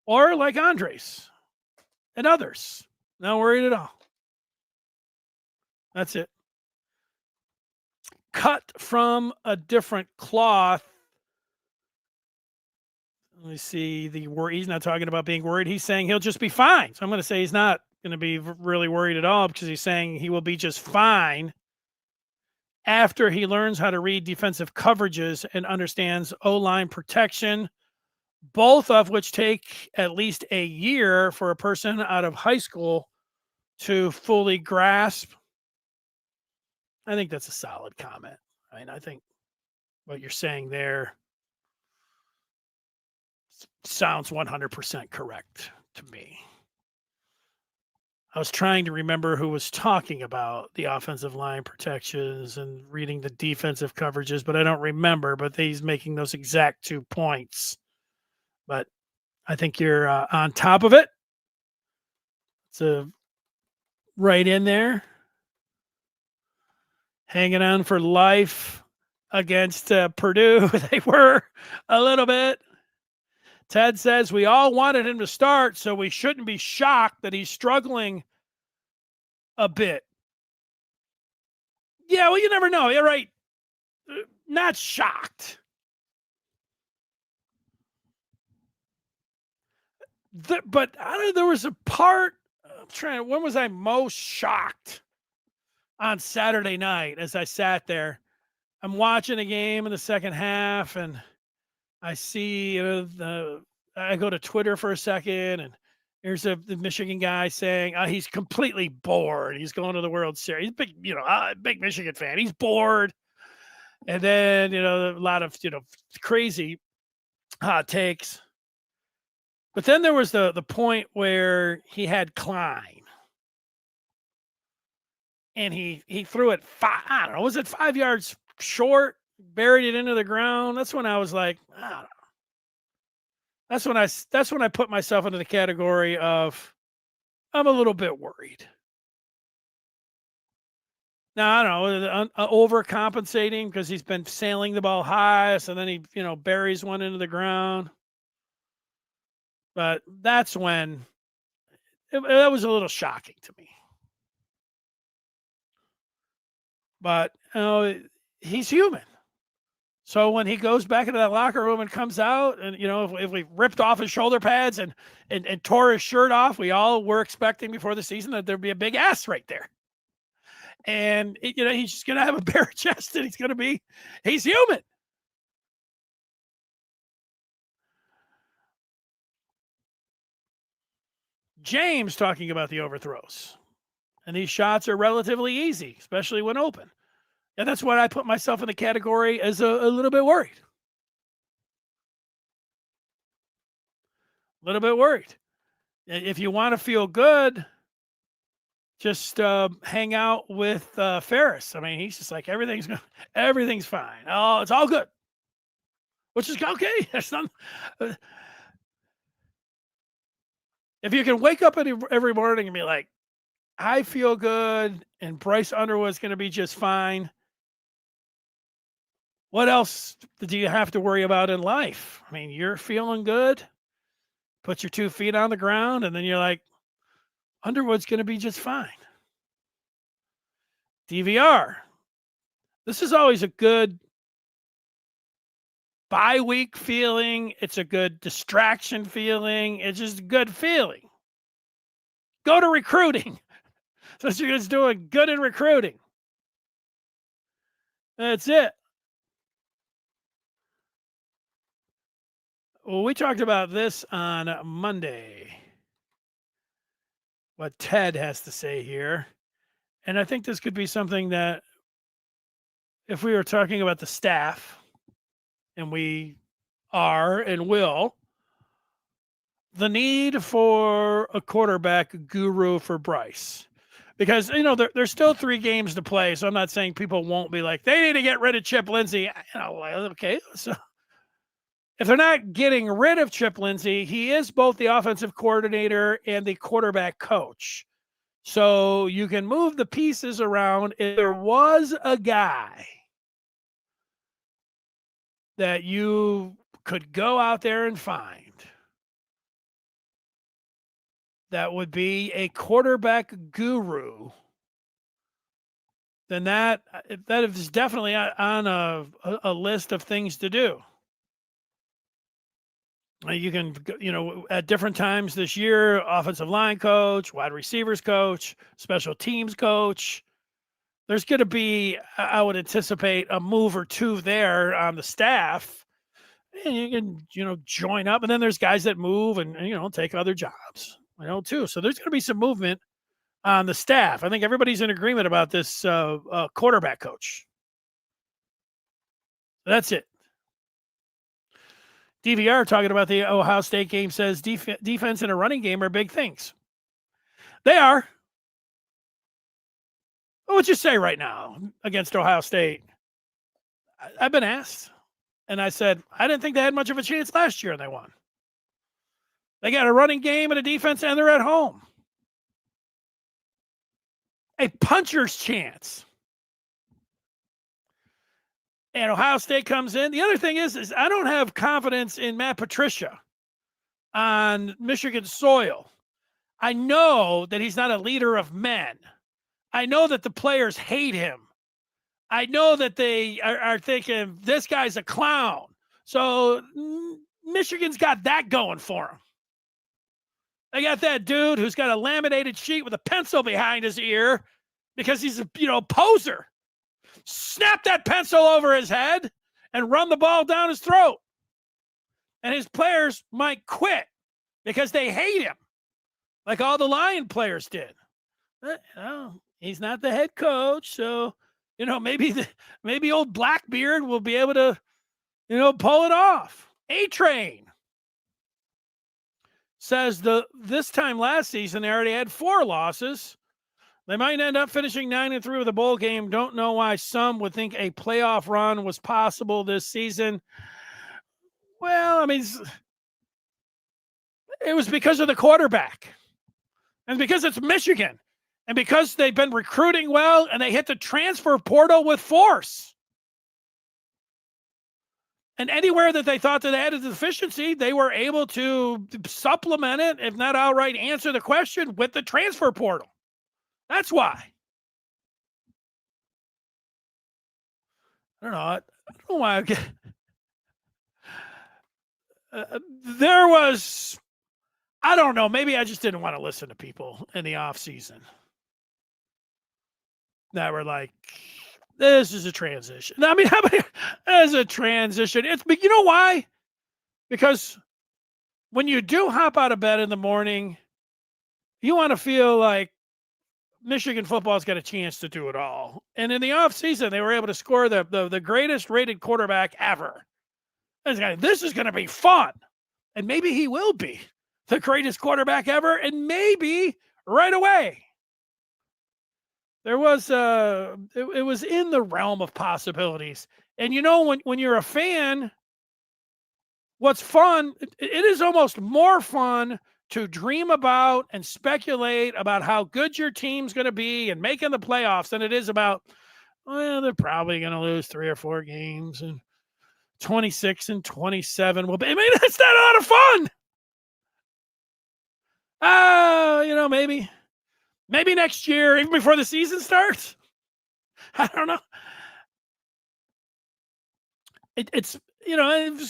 A: Or like Andres and others, not worried at all. That's it. Cut from a different cloth. Let me see the worry. He's not talking about being worried. He's saying he'll just be fine. So I'm going to say he's not going to be really worried at all because he's saying he will be just fine after he learns how to read defensive coverages and understands O-line protection, both of which take at least a year for a person out of high school to fully grasp. I think that's a solid comment. I mean, I think what you're saying there sounds 100% correct to me. I was trying to remember who was talking about the offensive line protections and reading the defensive coverages, but I don't remember. But he's making those exact 2 points. But I think you're on top of it. It's right in there. Hanging on for life against Purdue. They were a little bit. Ted says we all wanted him to start, so we shouldn't be shocked that he's struggling a bit. Yeah, well, you never know. You're right. Not shocked. But there was a part. When was I most shocked? On Saturday night, as I sat there, I'm watching a game in the second half, and I see I go to Twitter for a second, and there's the Michigan guy saying he's completely bored. He's going to the World Series. Big, big Michigan fan. He's bored. And then, a lot of, crazy hot takes. But then there was the point where he had Klein. And he threw it I don't know, was it 5 yards short, buried it into the ground? That's when I was like, I don't know. That's when I put myself into the category of I'm a little bit worried. Now, I don't know, overcompensating because he's been sailing the ball high, so then he, buries one into the ground. But that's when that was a little shocking to me. But, he's human. So when he goes back into that locker room and comes out, and if we ripped off his shoulder pads and tore his shirt off, we all were expecting before the season that there'd be a big ass right there. And he's just gonna have a bare chest, and he's human. James talking about the overthrows, and these shots are relatively easy, especially when open. And that's why I put myself in the category as a little bit worried. A little bit worried. If you want to feel good, just hang out with Ferris. I mean, he's just like everything's fine. Oh, it's all good, which is okay. That's not. If you can wake up every morning and be like, I feel good, and Bryce Underwood's going to be just fine. What else do you have to worry about in life? I mean, you're feeling good. Put your 2 feet on the ground, and then you're like, Underwood's going to be just fine. DVR. This is always a good bye week feeling. It's a good distraction feeling. It's just a good feeling. Go to recruiting. So you're just doing good in recruiting. That's it. Well, we talked about this on Monday. What Ted has to say here. And I think this could be something that if we were talking about the staff, and we are and will, the need for a quarterback guru for Bryce. Because, there's still 3 games to play, so I'm not saying people won't be like, they need to get rid of Chip Lindsey. Okay, so if they're not getting rid of Chip Lindsey, he is both the offensive coordinator and the quarterback coach. So you can move the pieces around. If there was a guy that you could go out there and find that would be a quarterback guru, then that is definitely on a list of things to do. You can, at different times this year, offensive line coach, wide receivers coach, special teams coach. There's going to be, I would anticipate, a move or two there on the staff. And you can, join up. And then there's guys that move and, take other jobs, too. So there's going to be some movement on the staff. I think everybody's in agreement about this quarterback coach. That's it. DVR talking about the Ohio State game says defense and a running game are big things. They are. What would you say right now against Ohio State? I've been asked, and I said, I didn't think they had much of a chance last year, and they won. They got a running game and a defense, and they're at home. A puncher's chance. And Ohio State comes in. The other thing is I don't have confidence in Matt Patricia on Michigan soil. I know that he's not a leader of men. I know that the players hate him. I know that they are thinking, this guy's a clown. So Michigan's got that going for him. They got that dude who's got a laminated sheet with a pencil behind his ear because he's a poser. Snap that pencil over his head and run the ball down his throat. And his players might quit because they hate him, like all the Lion players did. He's not the head coach, so maybe old Blackbeard will be able to, pull it off. A-Train says this time last season they already had 4 losses. They might end up finishing 9-3 with a bowl game. Don't know why some would think a playoff run was possible this season. Well, I mean, it was because of the quarterback. And because it's Michigan. And because they've been recruiting well and they hit the transfer portal with force. And anywhere that they thought that they had a deficiency, they were able to supplement it, if not outright answer the question, with the transfer portal. That's why. I don't know. I don't know why. There was, I don't know. Maybe I just didn't want to listen to people in the off season that were like, this is a transition. I mean, how many as a transition? But you know why? Because when you do hop out of bed in the morning, you want to feel like Michigan football's got a chance to do it all. And in the offseason, they were able to score the greatest rated quarterback ever. This is going to be fun. And maybe he will be the greatest quarterback ever. And maybe right away. There was it was in the realm of possibilities. And when you're a fan, what's fun, it is almost more fun to dream about and speculate about how good your team's going to be and making the playoffs than it is about, well, they're probably going to lose 3 or 4 games and 26 and 27 will be. I mean, that's not a lot of fun. Maybe next year, even before the season starts. I don't know. It's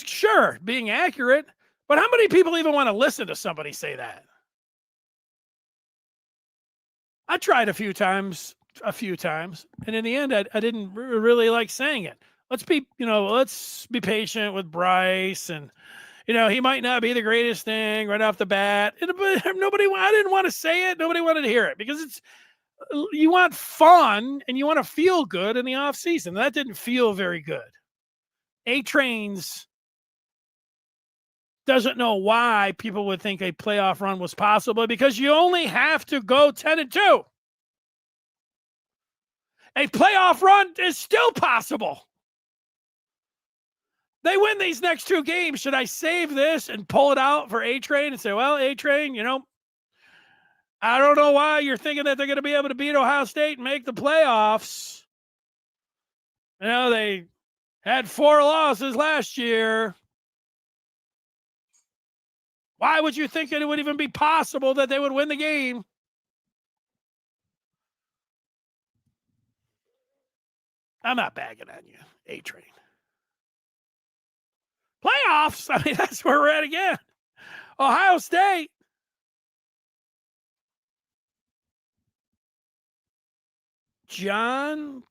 A: sure being accurate, but how many people even want to listen to somebody say that? I tried a few times, and in the end, I didn't really like saying it. Let's be patient with Bryce, and he might not be the greatest thing right off the bat. But I didn't want to say it. Nobody wanted to hear it because you want fun and you want to feel good in the off season. That didn't feel very good. A-Train's doesn't know why people would think a playoff run was possible because you only have to go 10-2. A playoff run is still possible. They win these next two games. Should I save this and pull it out for A-Train and say, well, A-Train, I don't know why you're thinking that they're going to be able to beat Ohio State and make the playoffs. They had 4 losses last year. Why would you think it would even be possible that they would win the game? I'm not bagging on you, A-Train. Playoffs? I mean, that's where we're at again. Ohio State. John,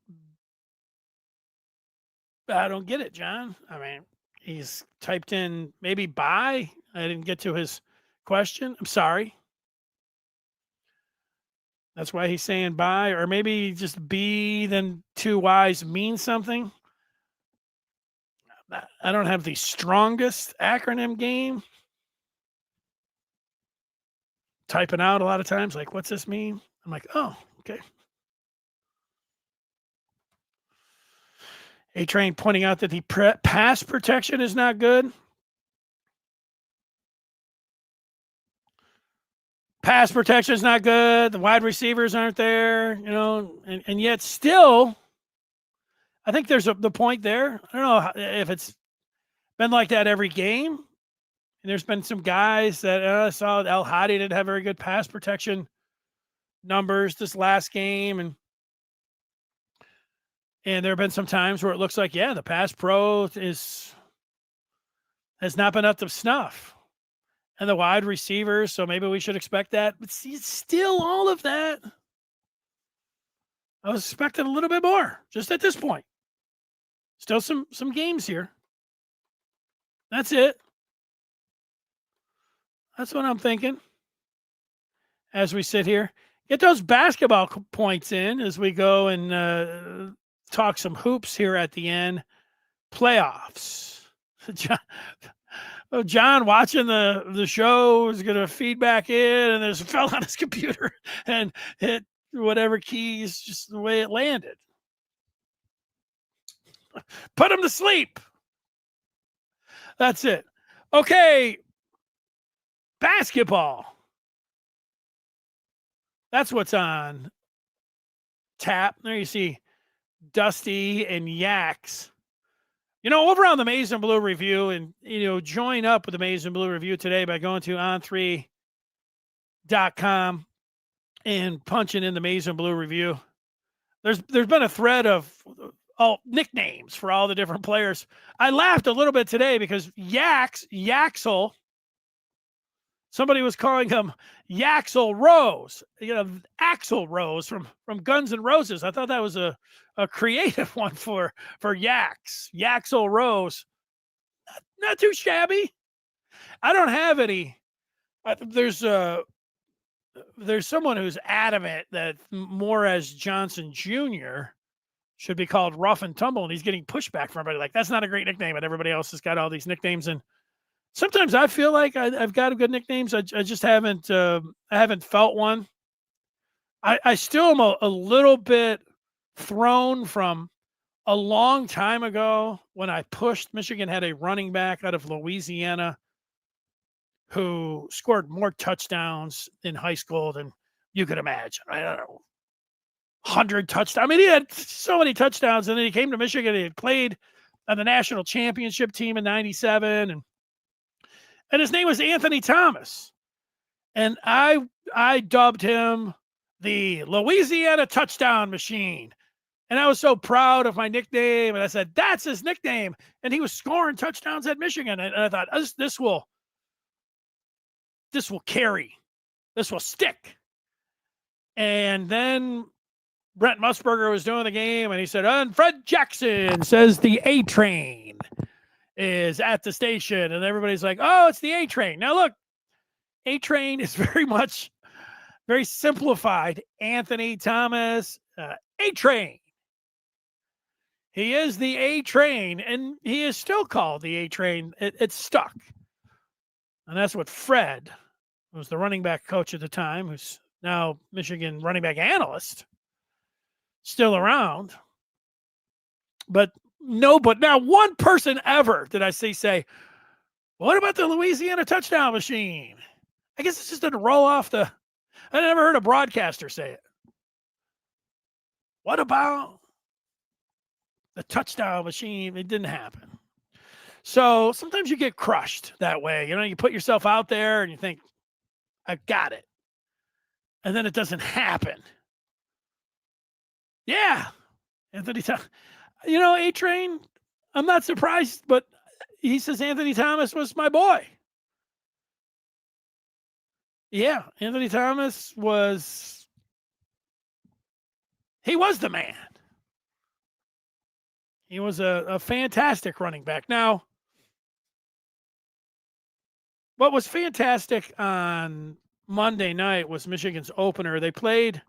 A: I don't get it, John. I mean, he's typed in maybe bye. I didn't get to his question. I'm sorry. That's why he's saying bye, or maybe just B, then 2 Y's means something. I don't have the strongest acronym game. Typing out a lot of times, like, what's this mean? I'm like, oh, okay. A-Train pointing out that the pass protection is not good. Pass protection is not good. The wide receivers aren't there, and yet still, I think there's the point there. I don't know if it's been like that every game. And there's been some guys that I saw El Hadi didn't have very good pass protection numbers this last game. And there have been some times where it looks like, the pass pro has not been up to snuff. And the wide receivers, so maybe we should expect that. But see, still all of that, I was expecting a little bit more just at this point. Still some games here. That's it. That's what I'm thinking as we sit here. Get those basketball points in as we go and talk some hoops here at the end. Playoffs. John watching the show is going to feed back in, and there's a fell on his computer and hit whatever keys, just the way it landed. Put him to sleep. That's it. Okay. Basketball. That's what's on tap. There you see Dusty and Yaks. Over on the Maize and Blue Review, and, join up with the Maize and Blue Review today by going to on3.com and punching in the Maize and Blue Review. There's been a thread of nicknames for all the different players. I laughed a little bit today because Yaxel, somebody was calling him Yaxel Rose, Axl Rose from Guns N' Roses. I thought that was a creative one for Yaxel Rose. Not too shabby. I don't have any. There's someone who's adamant that Morez Johnson Jr. should be called Rough and Tumble, and he's getting pushback from everybody. Like, that's not a great nickname, and everybody else has got all these nicknames. And sometimes I feel like I've got good nicknames. I just haven't felt one. I still am a little bit thrown from a long time ago when I pushed. Michigan had a running back out of Louisiana who scored more touchdowns in high school than you could imagine. I don't know, 100 touchdowns. I mean, he had so many touchdowns, and then he came to Michigan. He had played on the national championship team in '97, and his name was Anthony Thomas. And I dubbed him the Louisiana touchdown machine. And I was so proud of my nickname. And I said, that's his nickname. And he was scoring touchdowns at Michigan. And I thought, this will carry. This will stick. And then Brent Musburger was doing the game, and he said, and Fred Jackson says the A train is at the station. And everybody's like, oh, it's the A train. Now, look, A train is very simplified. Anthony Thomas, A train. He is the A train, and he is still called the A train. It's stuck. And that's what Fred, who was the running back coach at the time, who's now Michigan running back analyst, still around. But not one person ever did I see say, what about the Louisiana touchdown machine? I guess it just didn't roll off I never heard a broadcaster say it. What about the touchdown machine? It didn't happen. So sometimes you get crushed that way. You put yourself out there and you think, I got it. And then it doesn't happen. Yeah. Anthony Thomas. A-Train, I'm not surprised, but he says Anthony Thomas was my boy. Yeah, Anthony Thomas was the man. He was a fantastic running back. Now, what was fantastic on Monday night was Michigan's opener. They played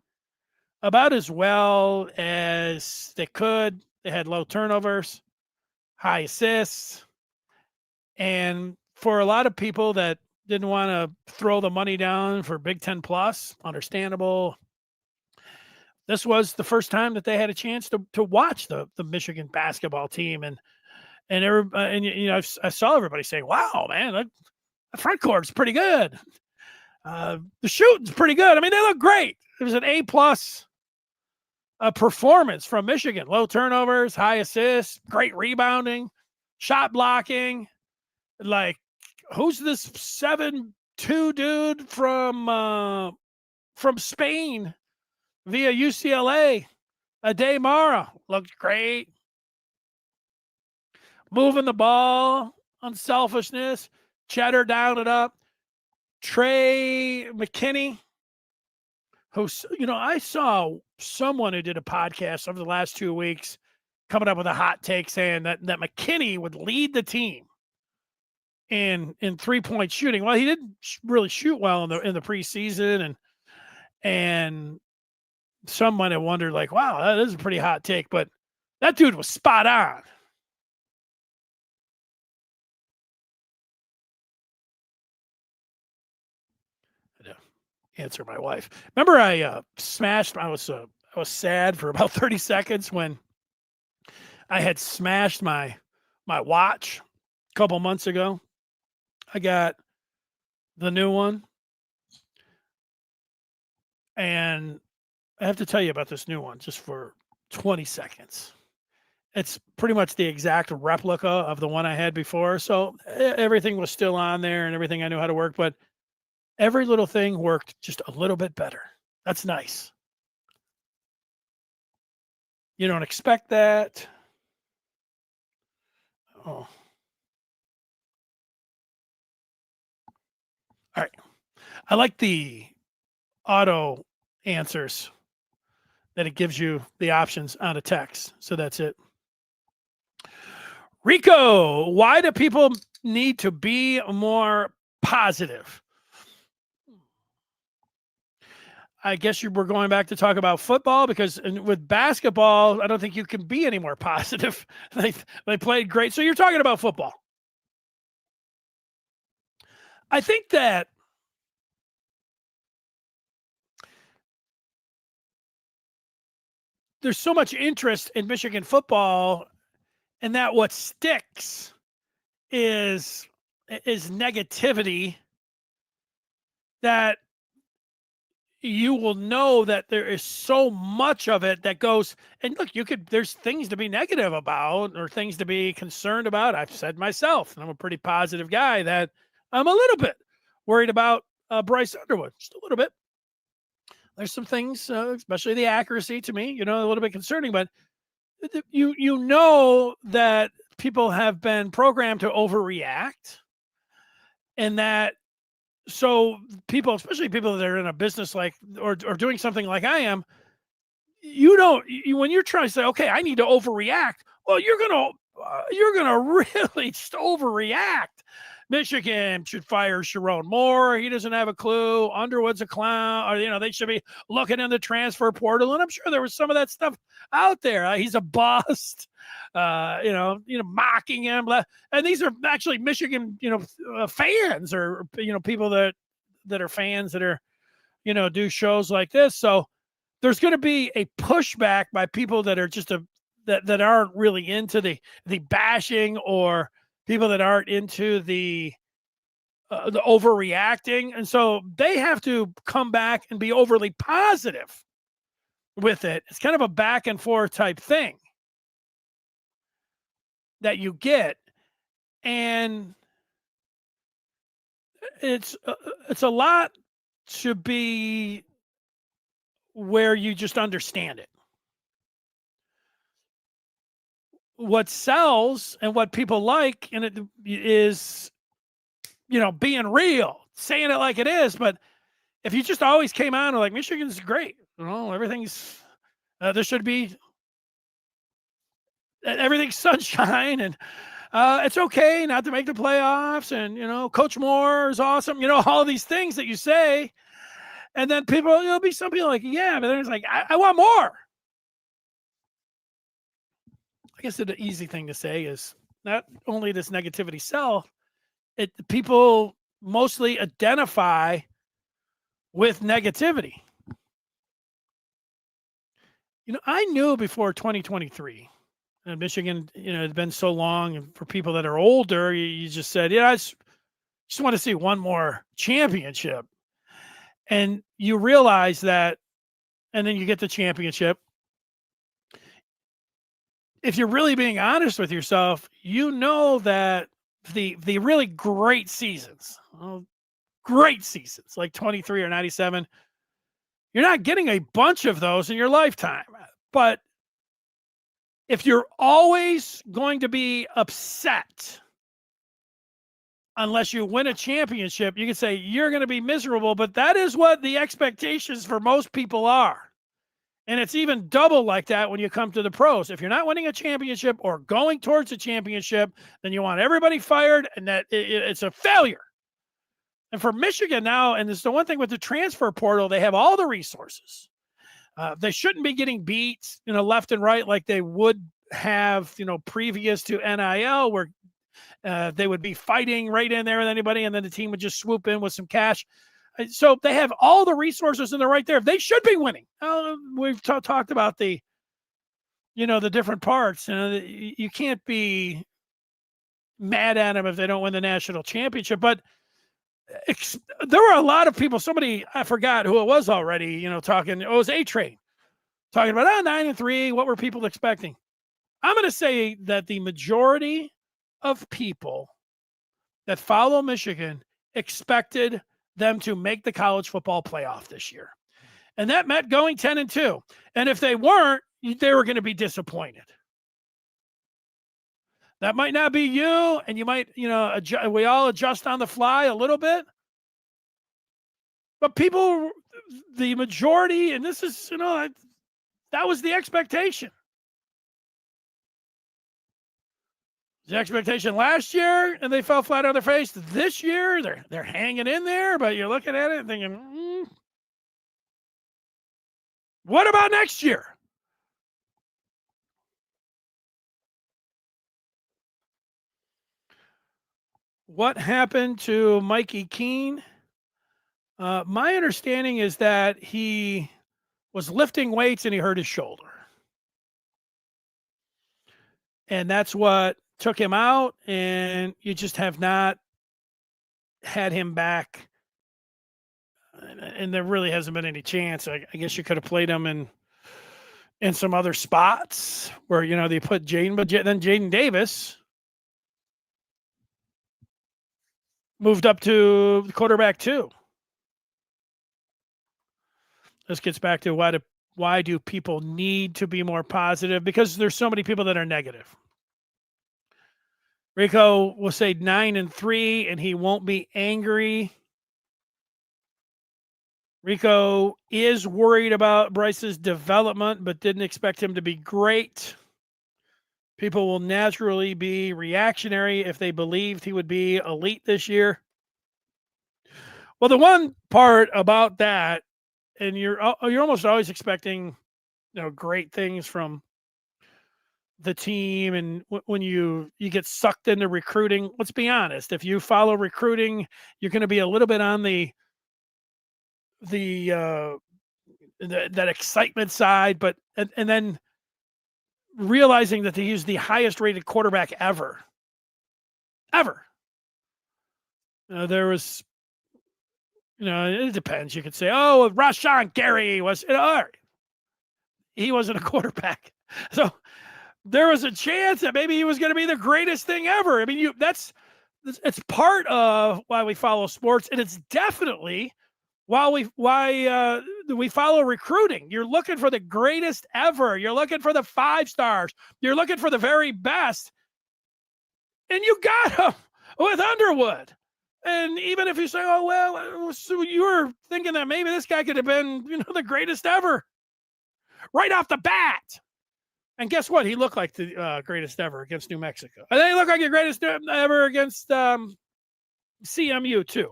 A: about as well as they could. They had low turnovers, high assists. And for a lot of people that didn't want to throw the money down for Big Ten Plus, understandable. This was the first time that they had a chance to watch the Michigan basketball team, and I saw everybody say, "Wow, man, the front court's pretty good. The shooting's pretty good. I mean, they look great." It was an A+ performance from Michigan. Low turnovers, high assists, great rebounding, shot blocking. Like, who's this 7'2" dude from Spain via UCLA? Ade Mara looked great. Moving the ball, unselfishness, Cheddar down it up. Trey McKinney, I saw someone who did a podcast over the last 2 weeks coming up with a hot take saying that McKinney would lead the team in 3-point shooting. Well, he didn't really shoot well in the preseason, and some might have wondered, like, wow, that is a pretty hot take, but that dude was spot on. Answer my wife. Remember, I smashed. I was sad for about 30 seconds when I had smashed my watch a couple months ago. I got the new one, and I have to tell you about this new one just for 20 seconds. It's pretty much the exact replica of the one I had before, so everything was still on there and everything I knew how to work, but every little thing worked just a little bit better. That's nice. You don't expect that. Oh. All right. I like the auto answers that it gives you the options on a text. So that's it. Rico, why do people need to be more positive? I guess you were going back to talk about football, because with basketball, I don't think you can be any more positive. They played great. So you're talking about football. I think that there's so much interest in Michigan football, and that what sticks is negativity, that you will know that there is so much of it that goes, and look, there's things to be negative about or things to be concerned about. I've said myself, and I'm a pretty positive guy, that I'm a little bit worried about Bryce Underwood, just a little bit. There's some things, especially the accuracy to me, a little bit concerning, but you know that people have been programmed to overreact, and that so people, especially people that are in a business like or doing something like I am, you don't when you're trying to say, okay, I need to overreact. Well, you're gonna really just overreact. Michigan should fire Sharon Moore. He doesn't have a clue. Underwood's a clown. Or, they should be looking in the transfer portal. And I'm sure there was some of that stuff out there. He's a bust. Mocking him. And these are actually Michigan, fans or people that are fans that are, do shows like this. So there's going to be a pushback by people that are just that aren't really into the bashing, or people that aren't into the overreacting. And so they have to come back and be overly positive with it. It's kind of a back and forth type thing that you get. And it's a lot to be where you just understand it. What sells and what people like in it is, being real, saying it like it is. But if you just always came out and like, Michigan's great, everything's, there should be everything's sunshine, and it's okay not to make the playoffs, and, Coach Moore is awesome, all these things that you say. And then there'll be some people like, yeah, but then it's like, I want more. I guess the easy thing to say is not only does negativity sell, people mostly identify with negativity. I knew before 2023, and Michigan, had been so long, and for people that are older, you just said, I just want to see one more championship. And you realize that, and then you get the championship. If you're really being honest with yourself, that the really great seasons, like 23 or 97, you're not getting a bunch of those in your lifetime. But if you're always going to be upset unless you win a championship, you can say you're going to be miserable, but that is what the expectations for most people are. And it's even double like that when you come to the pros. If you're not winning a championship or going towards a championship, then you want everybody fired, and that it's a failure. And for Michigan now, and this is the one thing with the transfer portal, they have all the resources. They shouldn't be getting beat, left and right like they would have, previous to NIL, where they would be fighting right in there with anybody, and then the team would just swoop in with some cash. So they have all the resources, and they're right there. They should be winning. We've talked about the different parts. You can't be mad at them if they don't win the national championship. But there were a lot of people. Somebody, I forgot who it was already. Talking. It was A-Train talking about 9-3. What were people expecting? I'm going to say that the majority of people that follow Michigan expected them to make the college football playoff this year. And that meant going 10-2. And if they weren't, they were going to be disappointed. That might not be you, and you might, we all adjust on the fly a little bit. But people, the majority, and this is, that was the expectation. The expectation last year, and they fell flat on their face. This year, they're hanging in there, but you're looking at it and thinking, what about next year? What happened to Mikey Keene? My understanding is that he was lifting weights and he hurt his shoulder. And that's what took him out, and you just have not had him back. And there really hasn't been any chance. I guess you could have played him in some other spots where, they put Jaden, but then Jaden Davis moved up to quarterback 2. This gets back to why do Why do people need to be more positive? Because there's so many people that are negative. Rico will say 9-3 and he won't be angry. Rico is worried about Bryce's development, but didn't expect him to be great. People will naturally be reactionary if they believed he would be elite this year. Well, the one part about that, and you're almost always expecting, great things from the team, and when you get sucked into recruiting, let's be honest, if you follow recruiting, you're going to be a little bit on that excitement side, but and then realizing that they use the highest rated quarterback ever. There was, it depends. You could say, oh, Rashawn Gary was, all right. He wasn't a quarterback. So there was a chance that maybe he was going to be the greatest thing ever. I mean, it's part of why we follow sports, and it's definitely why we follow recruiting. You're looking for the greatest ever. You're looking for the 5 stars. You're looking for the very best, and you got him with Underwood. And even if you say, oh, well, so you were thinking that maybe this guy could have been, the greatest ever right off the bat. And guess what? He looked like the greatest ever against New Mexico. And then he looked like the greatest ever against CMU too.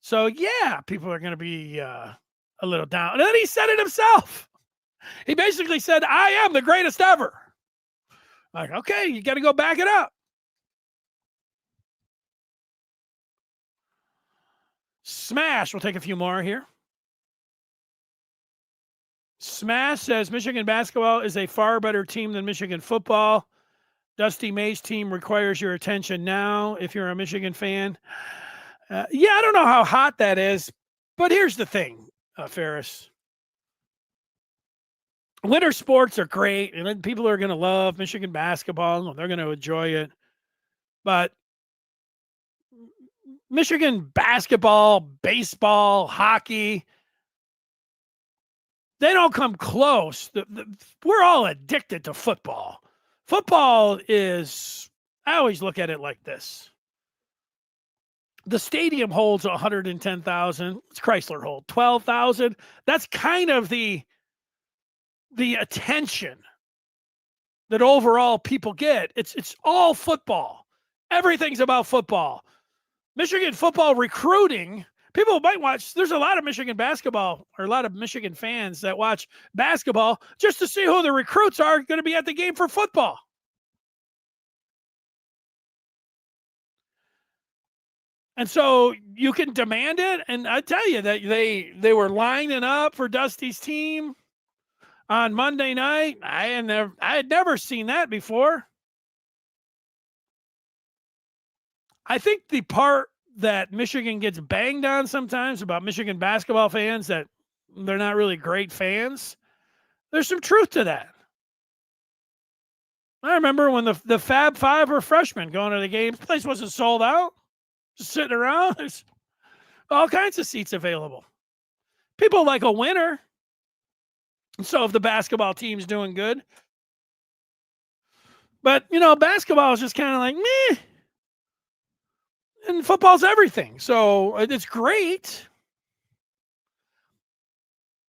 A: So, yeah, people are going to be a little down. And then he said it himself. He basically said, I am the greatest ever. Like, okay, you got to go back it up. Smash. We'll take a few more here. Smash says Michigan basketball is a far better team than Michigan football. Dusty May's team requires your attention now if you're a Michigan fan. I don't know how hot that is, but here's the thing, Ferris. Winter sports are great, and people are going to love Michigan basketball, and they're going to enjoy it. But Michigan basketball, baseball, hockey, they don't come close. We're all addicted to football. Football is, I always look at it like this. The stadium holds 110,000. What's Chrysler hold? 12,000. That's kind of the attention that overall people get. It's all football. Everything's about football. Michigan football recruiting, people might watch. There's a lot of Michigan basketball or a lot of Michigan fans that watch basketball just to see who the recruits are going to be at the game for football. And so you can demand it. And I tell you that they were lining up for Dusty's team on Monday night. I had never seen that before. I think the part that Michigan gets banged on sometimes about Michigan basketball fans, that they're not really great fans, there's some truth to that. I remember when the Fab Five were freshmen going to the game, the place wasn't sold out, just sitting around. There's all kinds of seats available. People like a winner. So if the basketball team's doing good. But, basketball is just kind of like, meh. And football's everything. So it's great.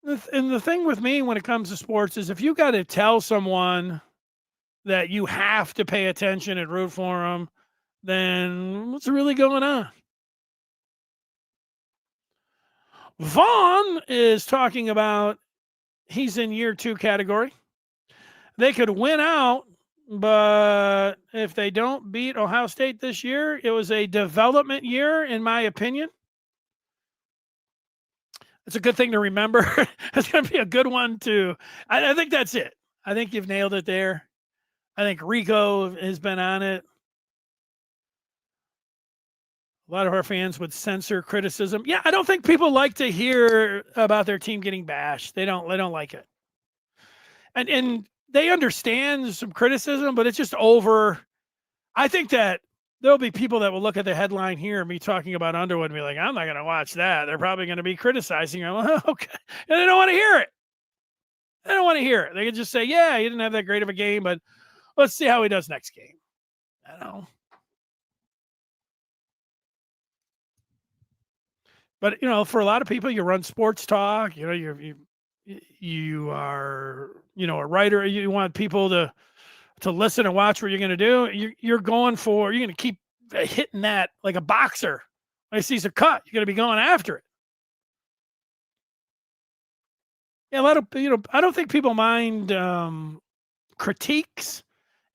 A: And the thing with me when it comes to sports is if you got to tell someone that you have to pay attention and root for them, then what's really going on? Vaughn is talking about he's in year 2 category. They could win out, but if they don't beat Ohio State this year, it was a development year, in my opinion. It's a good thing to remember. It's going to be a good one to. I think that's it. I think you've nailed it there. I think Rico has been on it. A lot of our fans would censor criticism. Yeah, I don't think people like to hear about their team getting bashed. They don't like it. And they understand some criticism, but it's just over. I think that there'll be people that will look at the headline here and me talking about Underwood and be like, I'm not going to watch that. They're probably going to be criticizing him. Okay. And they don't want to hear it. They don't want to hear it. They can just say, yeah, he didn't have that great of a game, but let's see how he does next game. I don't know. But for a lot of people, you run sports talk. You are a writer. You want people to listen and watch what you're going to do. You're going you're going to keep hitting that like a boxer. When he sees a cut, you're going to be going after it. Yeah, a lot of I don't think people mind critiques,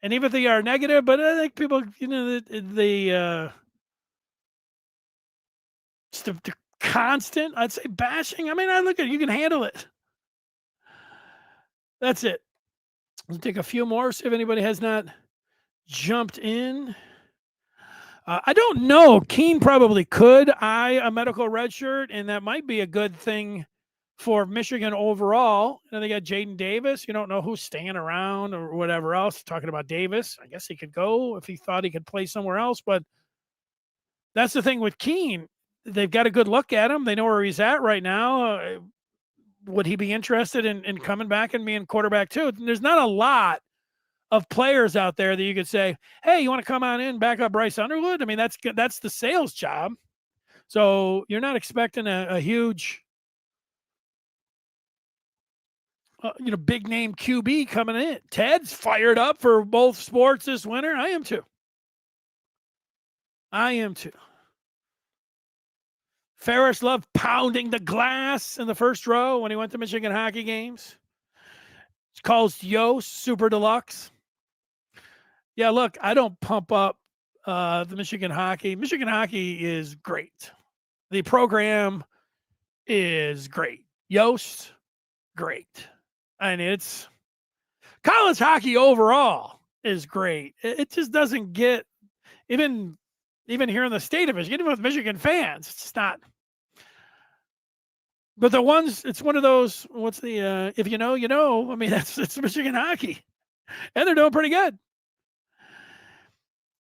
A: and even if they are negative, but I think people the constant, I'd say, bashing. I mean, I look at you can handle it. That's it. Let's take a few more, see if anybody has not jumped in. I don't know. Keene probably could eye a medical red shirt, and that might be a good thing for Michigan overall. And they got Jaden Davis. You don't know who's staying around or whatever else. Talking about Davis, I guess he could go if he thought he could play somewhere else. But that's the thing with Keene. They've got a good look at him. They know where he's at right now. Would he be interested in coming back and being quarterback too? There's not a lot of players out there that you could say, hey, you want to come on in, back up Bryce Underwood? I mean, that's the sales job. So you're not expecting a huge, big name QB coming in. Ted's fired up for both sports this winter. I am too. Ferris loved pounding the glass in the first row when he went to Michigan hockey games. It's called Yost Super Deluxe. Yeah, look, I don't pump up the Michigan hockey. Michigan hockey is great. The program is great. Yost, great. And it's college hockey overall is great. It just doesn't get even here in the state of Michigan, even with Michigan fans, it's not. But the ones, it's one of those. What's the if you know, you know. I mean, it's Michigan hockey, and they're doing pretty good.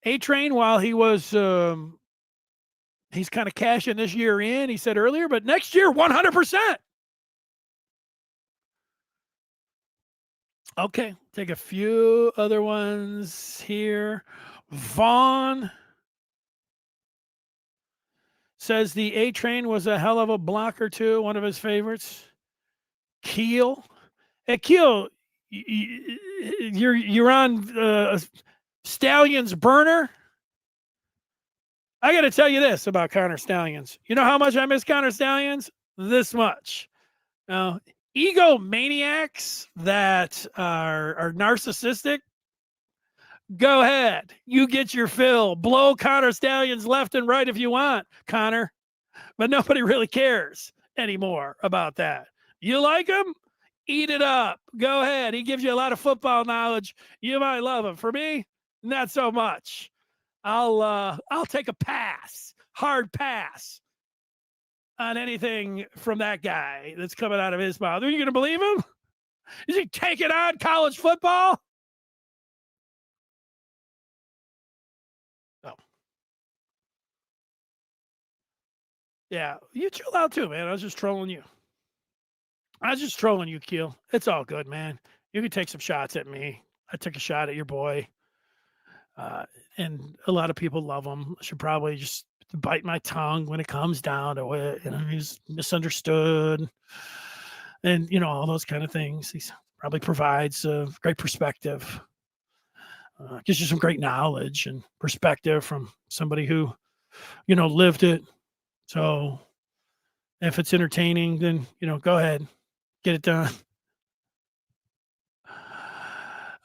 A: A-Train, while he was, he's kind of cashing this year in. He said earlier, but next year, 100%. Okay, take a few other ones here. Vaughn says the A-Train was a hell of a blocker too. One of his favorites. Keel. Hey, Keel, you're on Stallions burner. I got to tell you this about Connor Stallions. You know how much I miss Connor Stallions? This much. Now, egomaniacs that are narcissistic, go ahead. You get your fill. Blow Connor Stallions left and right if you want, Connor. But nobody really cares anymore about that. You like him? Eat it up. Go ahead. He gives you a lot of football knowledge. You might love him. For me, not so much. I'll take a pass, hard pass on anything from that guy that's coming out of his mouth. Are you going to believe him? Is he taking on college football? Oh. Yeah, you chill out too, man. I was just trolling you. Keel. It's all good, man. You can take some shots at me. I took a shot at your boy. And a lot of people love him. I should probably just bite my tongue when it comes down to it. He's misunderstood and, all those kind of things. He probably provides a great perspective, gives you some great knowledge and perspective from somebody who, lived it. So if it's entertaining, then, go ahead, get it done.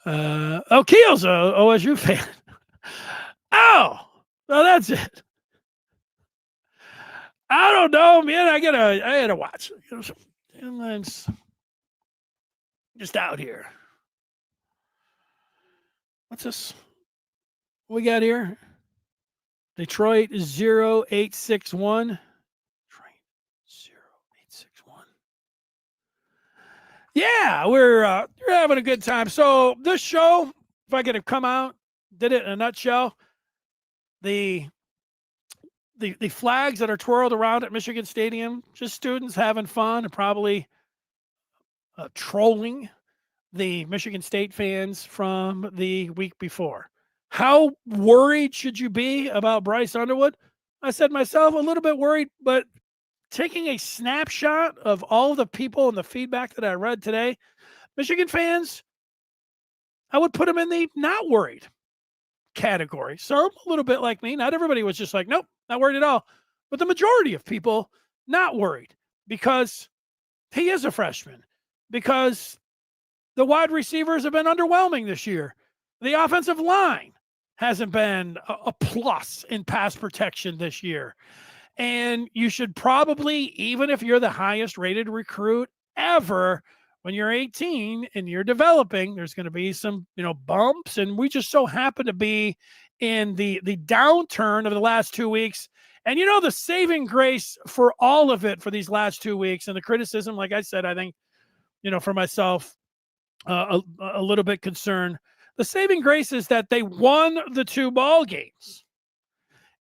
A: Keel's a OSU fan. Oh, well, that's it. I don't know, man. I had to watch. Sometimes just out here. What's this? What we got here? Detroit 0861. Detroit 0861. Yeah, we're having a good time. So this show, if I could have come out, did it in a nutshell. The flags that are twirled around at Michigan Stadium, just students having fun and probably trolling the Michigan State fans from the week before. How worried should you be about Bryce Underwood? I said myself, a little bit worried, but taking a snapshot of all of the people and the feedback that I read today, Michigan fans, I would put them in the not worried category. Some a little bit like me. Not everybody was just like, nope, not worried at all. But the majority of people not worried because he is a freshman, because the wide receivers have been underwhelming this year. The offensive line hasn't been a plus in pass protection this year. And you should probably, even if you're the highest rated recruit ever, when you're 18 and you're developing, there's going to be some, bumps. And we just so happen to be in the downturn of the last 2 weeks. And, the saving grace for all of it for these last 2 weeks and the criticism, like I said, I think, for myself, a little bit concerned. The saving grace is that they won the 2 ball games.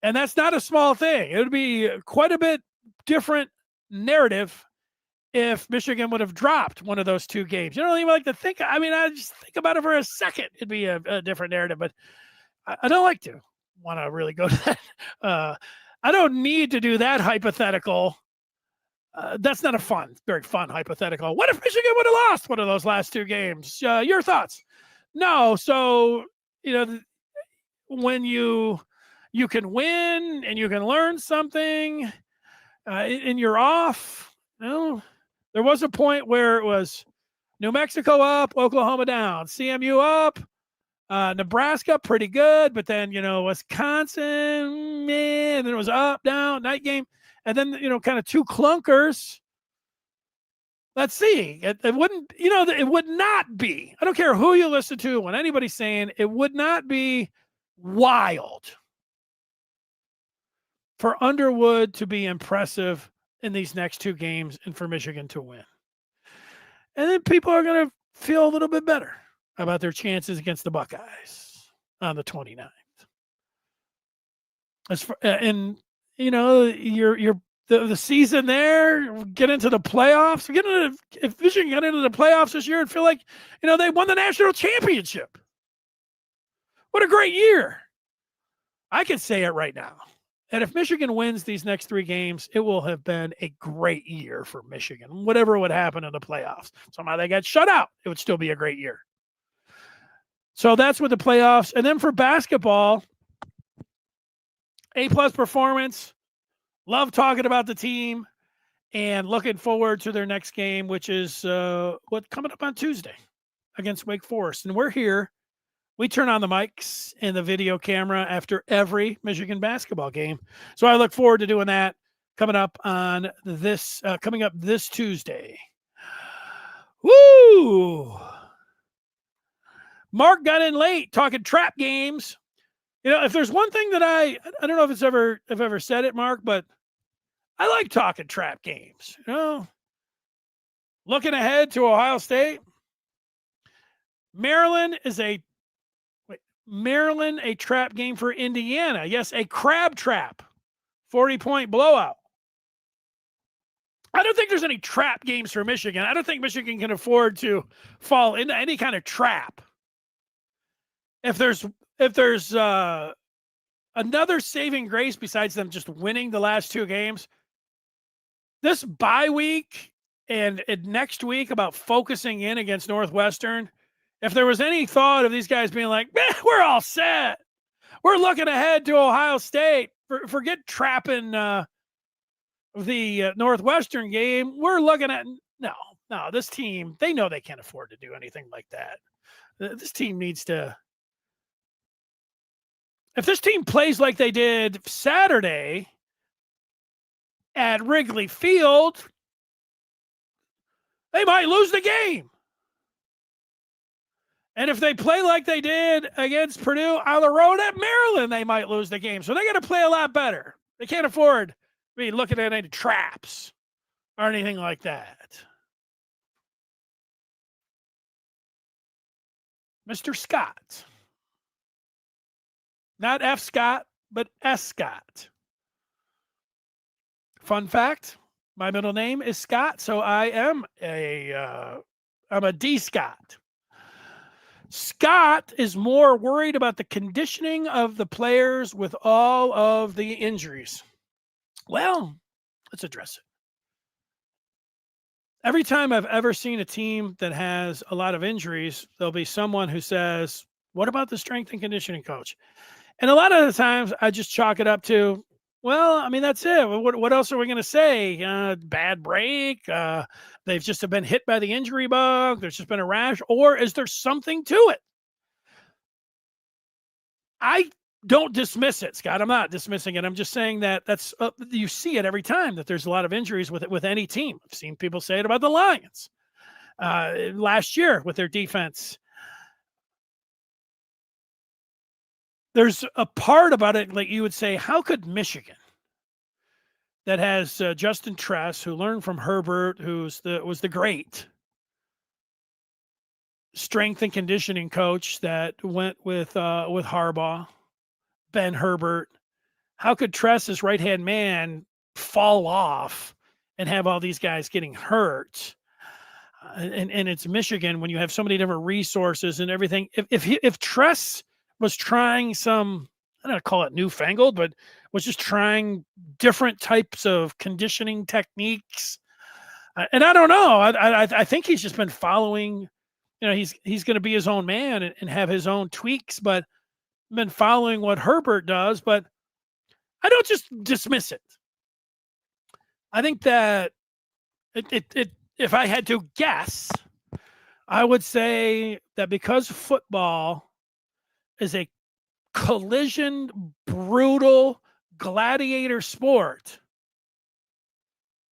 A: And that's not a small thing. It would be quite a bit different narrative if Michigan would have dropped one of those 2 games. You don't even like to think. I mean, I just think about it for a second. It'd be a different narrative, but I don't like to want to really go to that. I don't need to do that hypothetical. That's not a very fun hypothetical. What if Michigan would have lost one of those last 2 games? Your thoughts? No. So, when you can win and you can learn something and you're off, there was a point where it was New Mexico up, Oklahoma down, CMU up, Nebraska pretty good, but then, Wisconsin, man, and then it was up, down, night game. And then, kind of 2 clunkers. Let's see. It wouldn't, it would not be. I don't care who you listen to, when anybody's saying it would not be wild for Underwood to be impressive in these next 2 games and for Michigan to win. And then people are going to feel a little bit better about their chances against the Buckeyes on the 29th. The season there, get into the playoffs. If Michigan got into the playoffs this year and feel like, they won the national championship. What a great year. I could say it right now. And if Michigan wins these next 3 games, it will have been a great year for Michigan. Whatever would happen in the playoffs. Somehow they got shut out. It would still be a great year. So that's with the playoffs. And then for basketball, A+ performance. Love talking about the team and looking forward to their next game, which is coming up on Tuesday against Wake Forest. And we're here. We turn on the mics and the video camera after every Michigan basketball game. So I look forward to doing that coming up this Tuesday. Woo! Mark got in late talking trap games. If there's one thing that I don't know if I've ever said it, Mark, but I like talking trap games. Looking ahead to Ohio State, Maryland, a trap game for Indiana. Yes, a crab trap, 40-point blowout. I don't think there's any trap games for Michigan. I don't think Michigan can afford to fall into any kind of trap. If there's another saving grace besides them just winning the last 2 games, this bye week and next week about focusing in against Northwestern, if there was any thought of these guys being like, we're all set, we're looking ahead to Ohio State, forget trapping the Northwestern game, we're looking at, no, this team, they know they can't afford to do anything like that. This team needs to, if this team plays like they did Saturday at Wrigley Field, they might lose the game. And if they play like they did against Purdue on the road at Maryland, they might lose the game. So they got to play a lot better. They can't afford to be looking at any traps or anything like that. Mr. Scott. Not F. Scott, but S. Scott. Fun fact, my middle name is Scott, so I am a I'm a D Scott. Scott is more worried about the conditioning of the players with all of the injuries. Well, let's address it. Every time I've ever seen a team that has a lot of injuries, there'll be someone who says, "What about the strength and conditioning coach?" And a lot of the times I just chalk it up to, well, I mean, that's it. What else are we going to say? Bad break. They've just been hit by the injury bug. There's just been a rash. Or is there something to it? I don't dismiss it, Scott. I'm not dismissing it. I'm just saying that that's you see it every time that there's a lot of injuries with any team. I've seen people say it about the Lions last year with their defense. There's a part about it, like you would say, how could Michigan, that has Justin Tress, who learned from Herbert, was the great strength and conditioning coach that went with Harbaugh, Ben Herbert. How could Tress's right hand man fall off and have all these guys getting hurt? And it's Michigan when you have so many different resources and everything. If Tress was trying some, I don't call it newfangled, but was just trying different types of conditioning techniques, and I don't know. I think he's just been following. He's going to be his own man and have his own tweaks, but been following what Herbert does. But I don't just dismiss it. I think that if I had to guess, I would say that because football is a collision, brutal gladiator sport,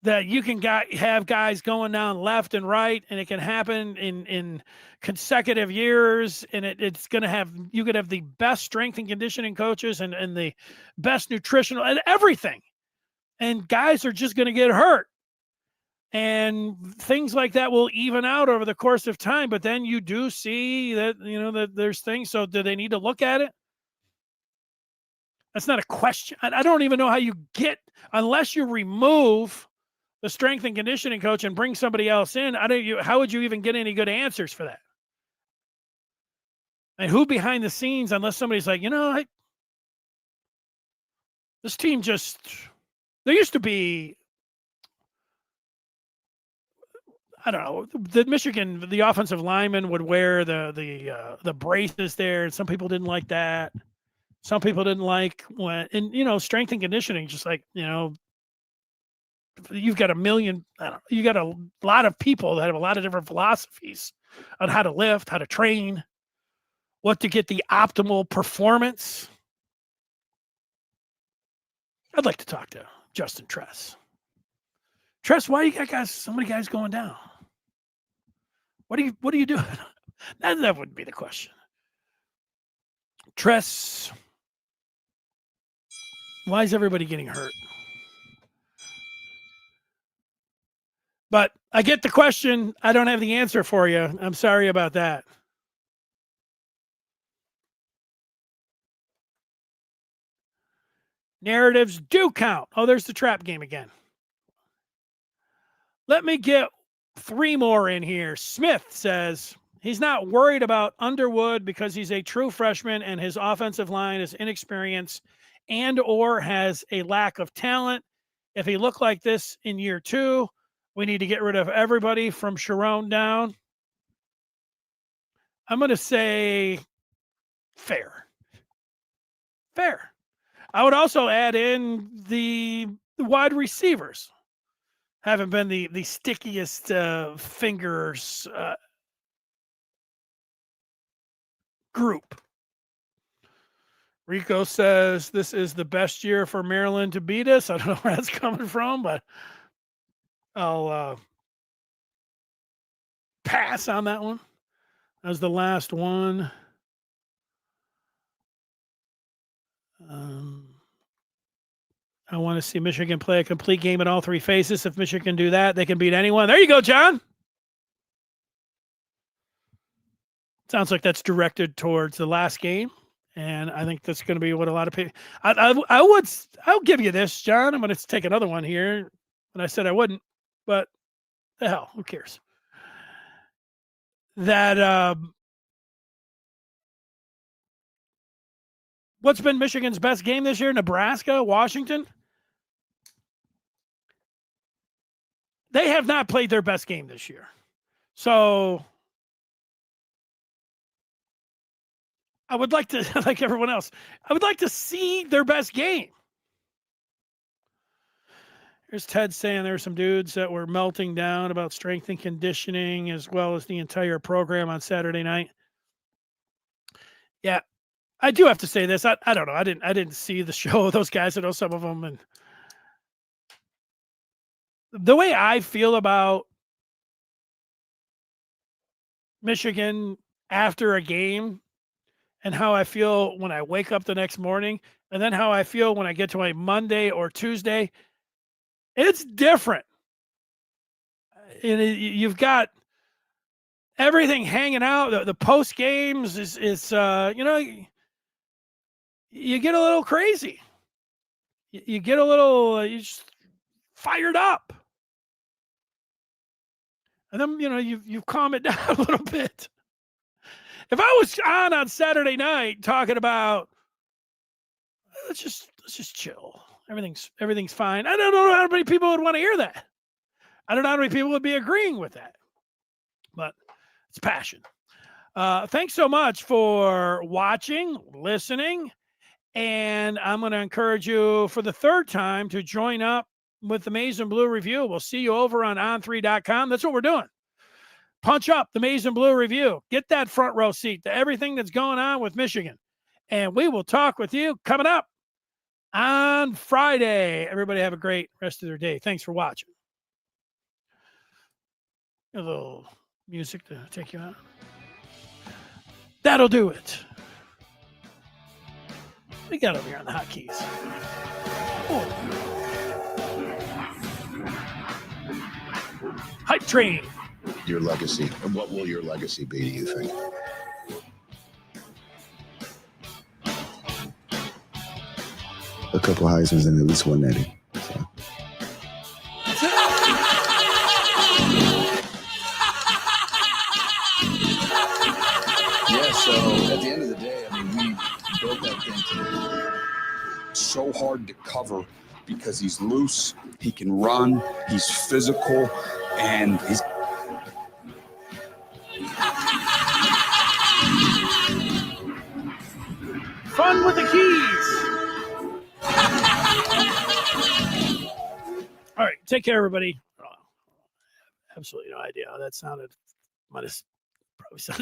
A: that you can have guys going down left and right, and it can happen in consecutive years, and it's going to have, you could have the best strength and conditioning coaches and the best nutritional and everything, and guys are just going to get hurt, and things like that will even out over the course of time. But then you do see that, that there's things. So do they need to look at it? That's not a question. I don't even know how you get, unless you remove the strength and conditioning coach and bring somebody else in. How would you even get any good answers for that? And who behind the scenes, unless somebody's like, this team there used to be, I don't know, the offensive lineman would wear the braces there, and some people didn't like that. Some people didn't like when, and strength and conditioning, just like, you've got you got a lot of people that have a lot of different philosophies on how to lift, how to train, what to get the optimal performance. I'd like to talk to Justin Tress. Tress, why you got so many guys going down? What are you doing? That would be the question. Tress, why is everybody getting hurt? But I get the question. I don't have the answer for you. I'm sorry about that. Narratives do count. Oh, there's the trap game again. Let me get 3 more in here. Smith says he's not worried about Underwood because he's a true freshman and his offensive line is inexperienced and or has a lack of talent. If he looked like this in year 2, we need to get rid of everybody from Sharon down. I'm going to say fair. Fair. I would also add in the wide receivers. Haven't been the stickiest fingers group. Rico says this is the best year for Maryland to beat us. I don't know where that's coming from, but I'll pass on that one. That was the last one. I want to see Michigan play a complete game in all 3 phases. If Michigan do that, they can beat anyone. There you go, John. Sounds like that's directed towards the last game, and I think that's going to be what a lot of people. I'll give you this, John. I'm going to take another one here, and I said I wouldn't, but the hell, who cares? that what's been Michigan's best game this year? Nebraska, Washington? They have not played their best game this year. So I would like to, like everyone else, I would like to see their best game. Here's Ted saying there were some dudes that were melting down about strength and conditioning as well as the entire program on Saturday night. Yeah, I do have to say this. I don't know. I didn't see the show. Those guys, I know some of them, and the way I feel about Michigan after a game and how I feel when I wake up the next morning and then how I feel when I get to my Monday or Tuesday, it's different. And you've got everything hanging out. The post games is you get a little crazy. You get a little you just fired up. And then, you calm it down a little bit. If I was on Saturday night talking about let's just chill. Everything's fine. I don't know how many people would want to hear that. I don't know how many people would be agreeing with that. But it's passion. Thanks so much for watching, listening, and I'm going to encourage you for the third time to join up with the Maize and Blue Review. We'll see you over on on3.com. That's what we're doing. Punch up the Maize and Blue Review. Get that front row seat to everything that's going on with Michigan. And we will talk with you coming up on Friday. Everybody have a great rest of their day. Thanks for watching. A little music to take you out. That'll do it. We got over here on the hotkeys. Oh. Hype train.
B: Your legacy. What will your legacy be, do you think? A couple Heisman's and at least one Nettie. So.
C: Yeah, so at the end of the day, I mean, we built that thing to so hard to cover because he's loose, he can run, he's physical, and he's
A: fun with the keys. All right, take care, everybody. Oh, absolutely no idea how that sounded. Might have probably sounded